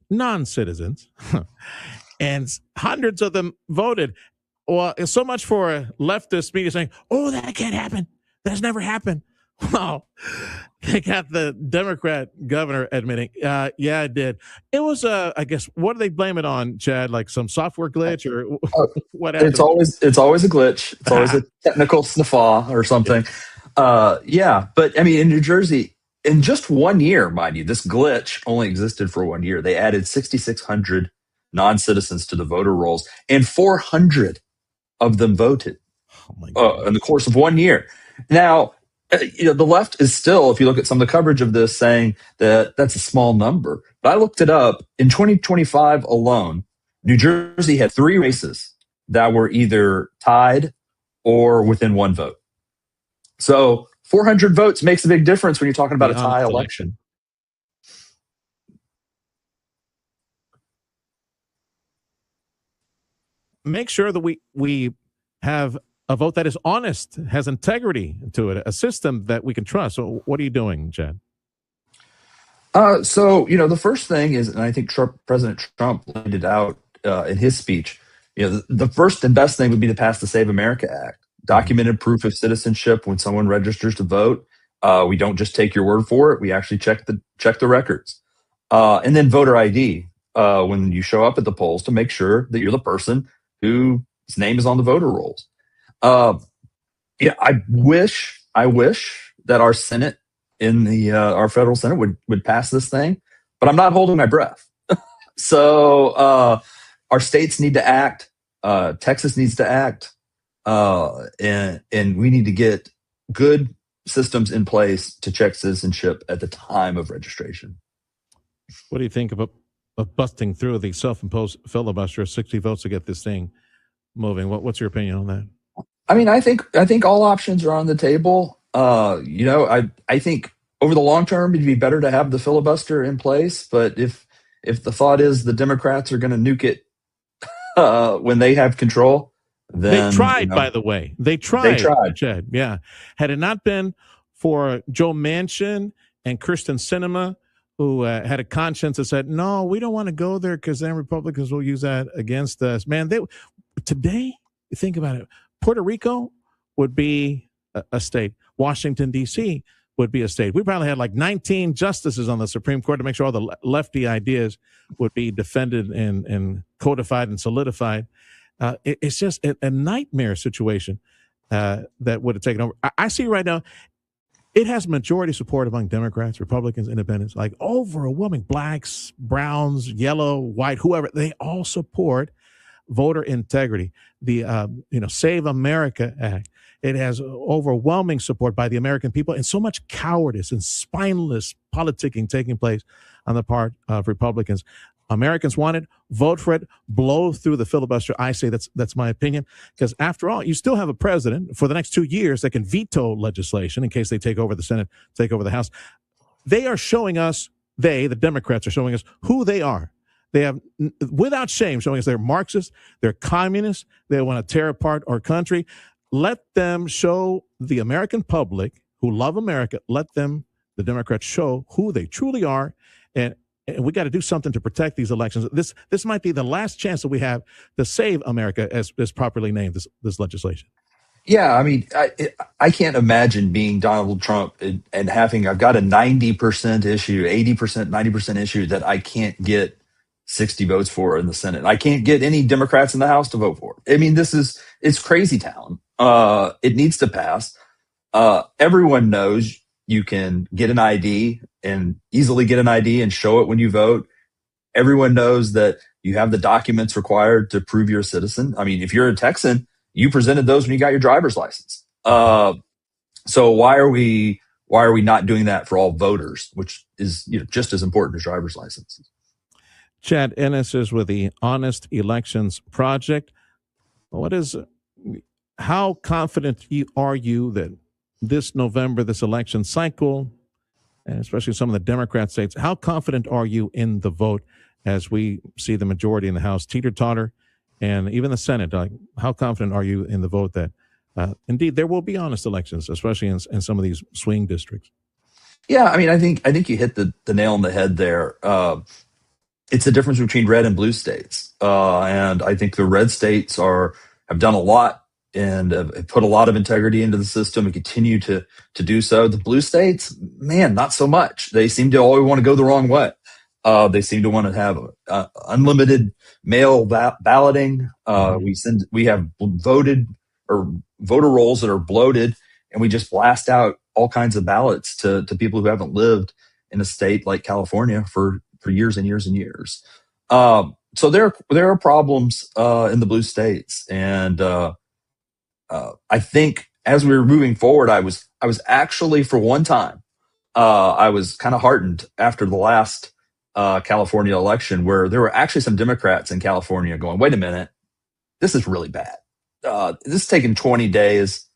S12: non-citizens and hundreds of them voted. Well, it's so much for leftist media saying, oh, that can't happen. That's never happened. Well, they got the Democrat governor admitting, yeah, it did. It was, I guess, what do they blame it on, Chad? Like some software glitch or what happened?
S15: It's always a glitch. It's always a technical snaffa or something. Yeah, but I mean, in New Jersey, in just 1 year, mind you, this glitch only existed for 1 year. They added 6,600 non-citizens to the voter rolls, and 400 of them voted in the course of 1 year. Now, the left is still, if you look at some of the coverage of this, saying that that's a small number. But I looked it up. In 2025 alone, New Jersey had 3 races that were either tied or within 1 vote. So 400 votes makes a big difference when you're talking about a tie election.
S12: Make sure that we have a vote that is honest, has integrity to it, a system that we can trust. So what are you doing, Chad?
S15: So, the first thing is, and I think President Trump laid it out in his speech, the first and best thing would be to pass the Save America Act. Documented proof of citizenship when someone registers to vote. We don't just take your word for it. We actually check the records. And then voter ID when you show up at the polls to make sure that you're the person whose name is on the voter rolls. Yeah, I wish that our Senate our federal Senate would pass this thing, but I'm not holding my breath. So our states need to act. Texas needs to act, and we need to get good systems in place to check citizenship at the time of registration.
S13: What do you think of busting through the self-imposed filibuster of 60 votes to get this thing moving? What's your opinion on that?
S15: I mean, I think all options are on the table. I think over the long term, it'd be better to have the filibuster in place. But if the thought is the Democrats are going to nuke it when they have control, then
S13: they tried. By the way, they tried. Chad. Yeah, had it not been for Joe Manchin and Kirsten Sinema, who had a conscience that said, "No, we don't want to go there because then Republicans will use that against us." Man, today, think about it. Puerto Rico would be a state. Washington, D.C. would be a state. We probably had like 19 justices on the Supreme Court to make sure all the lefty ideas would be defended and codified and solidified. It's just a nightmare situation that would have taken over. I see right now, it has majority support among Democrats, Republicans, Independents, like overwhelming blacks, browns, yellow, white, whoever. They all support voter integrity, the Save America Act. It has overwhelming support by the American people, and so much cowardice and spineless politicking taking place on the part of Republicans. Americans want it, vote for it, blow through the filibuster. I say that's my opinion, because after all, you still have a president for the next 2 years that can veto legislation in case they take over the Senate, take over the House. They are showing us, the Democrats are showing us who they are. They have, without shame, showing us they're Marxists, they're communists, they want to tear apart our country. Let them show the American public who love America, let them, the Democrats, show who they truly are. And we got to do something to protect these elections. This might be the last chance that we have to save America, as properly named this legislation.
S15: Yeah, I mean, I can't imagine being Donald Trump and having, I've got a 90% issue, 80%, 90% issue that I can't get 60 votes for in the Senate. I can't get any Democrats in the House to vote for it. I mean, it's crazy town. It needs to pass. Everyone knows you can get an ID and easily get an ID and show it when you vote. Everyone knows that you have the documents required to prove you're a citizen. I mean, if you're a Texan, you presented those when you got your driver's license. So why are we not doing that for all voters, which is just as important as driver's licenses?
S13: Chad Ennis is with the Honest Elections Project. How confident are you that this November, this election cycle, and especially some of the Democrat states, how confident are you in the vote as we see the majority in the House teeter-totter and even the Senate? How confident are you in the vote that indeed there will be honest elections, especially in some of these swing districts?
S15: Yeah, I mean, I think you hit the nail on the head there. It's the difference between red and blue states. And I think the red states have done a lot and have put a lot of integrity into the system and continue to do so. The blue states, man, not so much. They seem to always want to go the wrong way. They seem to want to have unlimited mail balloting. We have voter rolls that are bloated, and we just blast out all kinds of ballots to people who haven't lived in a state like California for years and years and years. So there are problems in the blue states, and I think as we were moving forward, I was actually, for one time, I was kind of heartened after the last California election, where there were actually some Democrats in California going, "Wait a minute, this is really bad. This is taking 20 days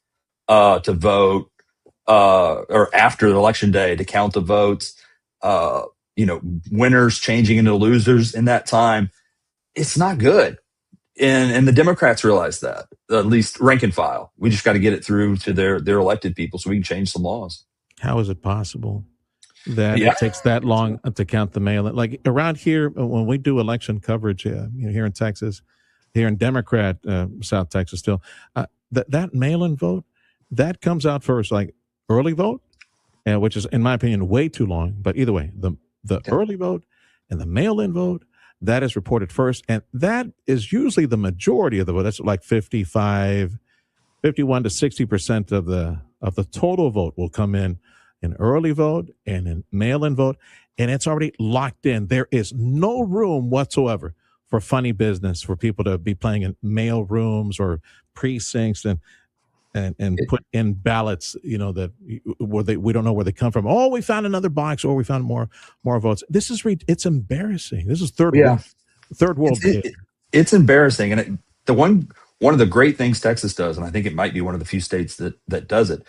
S15: to vote, or after the election day to count the votes. Winners changing into losers in that time. It's not good." And the Democrats realize that, at least rank and file. We just got to get it through to their elected people so we can change some laws.
S13: How is it possible that it takes that long to count the mail? Like around here, when we do election coverage, here in Texas, here in Democrat South Texas, still that mail-in vote that comes out first, like early vote, which is, in my opinion, way too long. But either way, the early vote And the mail-in vote, that is reported first, and that is usually the majority of the vote. That's like 51 to 60% of the total vote will come in early vote and in mail-in vote, and it's already locked in. There is no room whatsoever for funny business, for people to be playing in mail rooms or precincts and put in ballots, that we don't know where they come from. Oh, we found another box, or we found more votes. This is it's embarrassing. This is third world.
S15: It's embarrassing, and one of the great things Texas does, and I think it might be one of the few states that does it.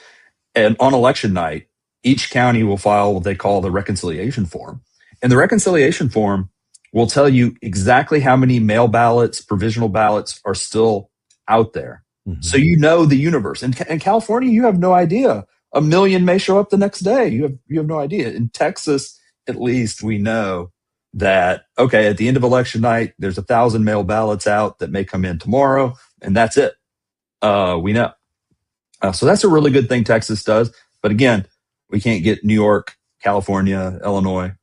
S15: And on election night, each county will file what they call the reconciliation form, and the reconciliation form will tell you exactly how many mail ballots, provisional ballots are still out there. Mm-hmm. So the universe. In California, you have no idea. 1 million may show up the next day. You have no idea. In Texas, at least, we know that, okay, at the end of election night, there's 1,000 mail ballots out that may come in tomorrow, and that's it. We know. So that's a really good thing Texas does. But again, we can't get New York, California, Illinois,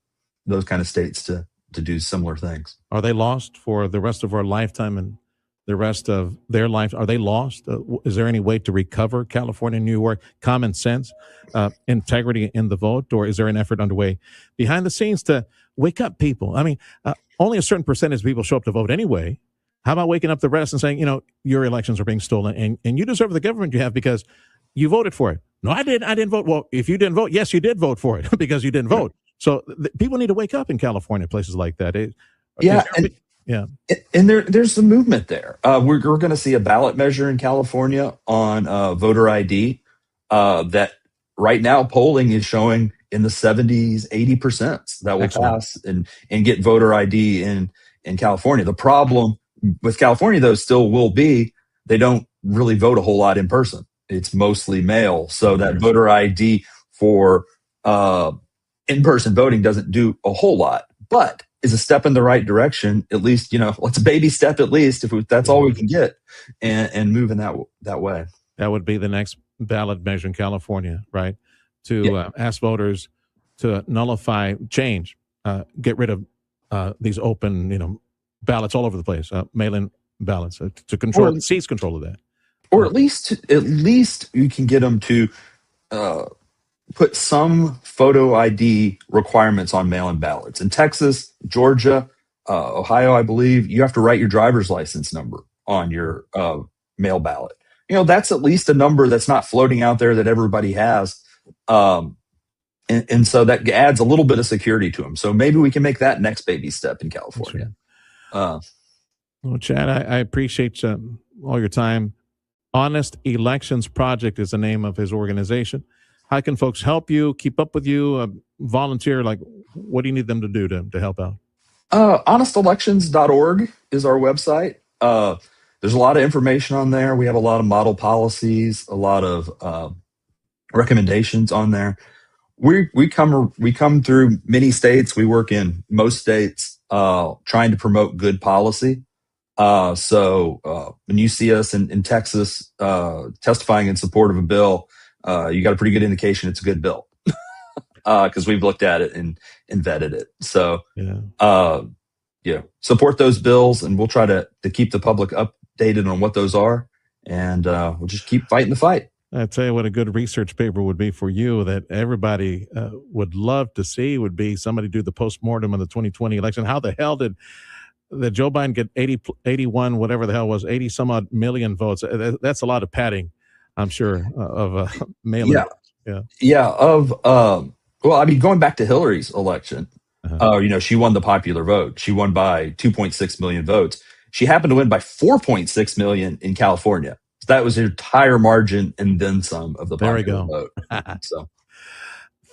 S15: those kind of states to do similar things.
S13: Are they lost for the rest of our lifetime and the rest of their life? Are they lost? Is there any way to recover California, New York, common sense, integrity in the vote? Or is there an effort underway behind the scenes to wake up people? I mean, only a certain percentage of people show up to vote anyway. How about waking up the rest and saying, your elections are being stolen and you deserve the government you have because you voted for it? No, I didn't vote. Well, if you didn't vote, yes, you did vote for it because you didn't vote. So people need to wake up in California, places like that.
S15: And there's a movement there. We're going to see a ballot measure in California on voter ID that right now polling is showing in the 70s, 80% that will pass and get voter ID in California. The problem with California, though, still will be they don't really vote a whole lot in person. It's mostly mail. So that voter ID for in-person voting doesn't do a whole lot, but is a step in the right direction. At least, let's baby step at least if that's all we can get and move in that way.
S13: That would be the next ballot measure in California, right? To ask voters to nullify, change, get rid of these open, ballots all over the place, mail-in ballots to seize control of that.
S15: Or at least you can get them to put some photo ID requirements on mail-in ballots. In Texas, Georgia, Ohio, I believe, you have to write your driver's license number on your mail ballot. That's at least a number that's not floating out there that everybody has. And so that adds a little bit of security to them. So maybe we can make that next baby step in California.
S13: Well, Chad, I appreciate all your time. Honest Elections Project is the name of his organization. How can folks help you, keep up with you, volunteer? Like, what do you need them to do to help out?
S15: Honestelections.org is our website. There's a lot of information on there. We have a lot of model policies, a lot of recommendations on there. We come through many states. We work in most states trying to promote good policy. So when you see us in Texas testifying in support of a bill, you got a pretty good indication it's a good bill because we've looked at it and vetted it. So support those bills, and we'll try to keep the public updated on what those are, and we'll just keep fighting the fight.
S13: I tell you what, a good research paper would be for you that everybody would love to see would be somebody do the postmortem on the 2020 election. How the hell did Joe Biden get 81, whatever the hell was, 80 some odd million votes? That's a lot of padding, I'm sure, of mail-in.
S15: Well, I mean, going back to Hillary's election, she won the popular vote. She won by 2.6 million votes. She happened to win by 4.6 million in California. So that was her entire margin and then some of the popular vote. So,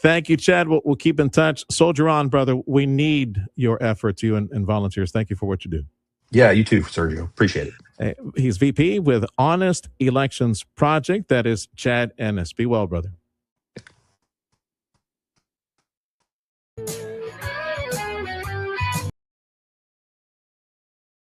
S13: thank you, Chad. We'll keep in touch. Soldier on, brother. We need your efforts, you and volunteers. Thank you for what you do.
S15: Yeah, you too, Sergio. Appreciate it.
S13: He's VP with Honest Elections Project. That is Chad Ennis. Be well, brother.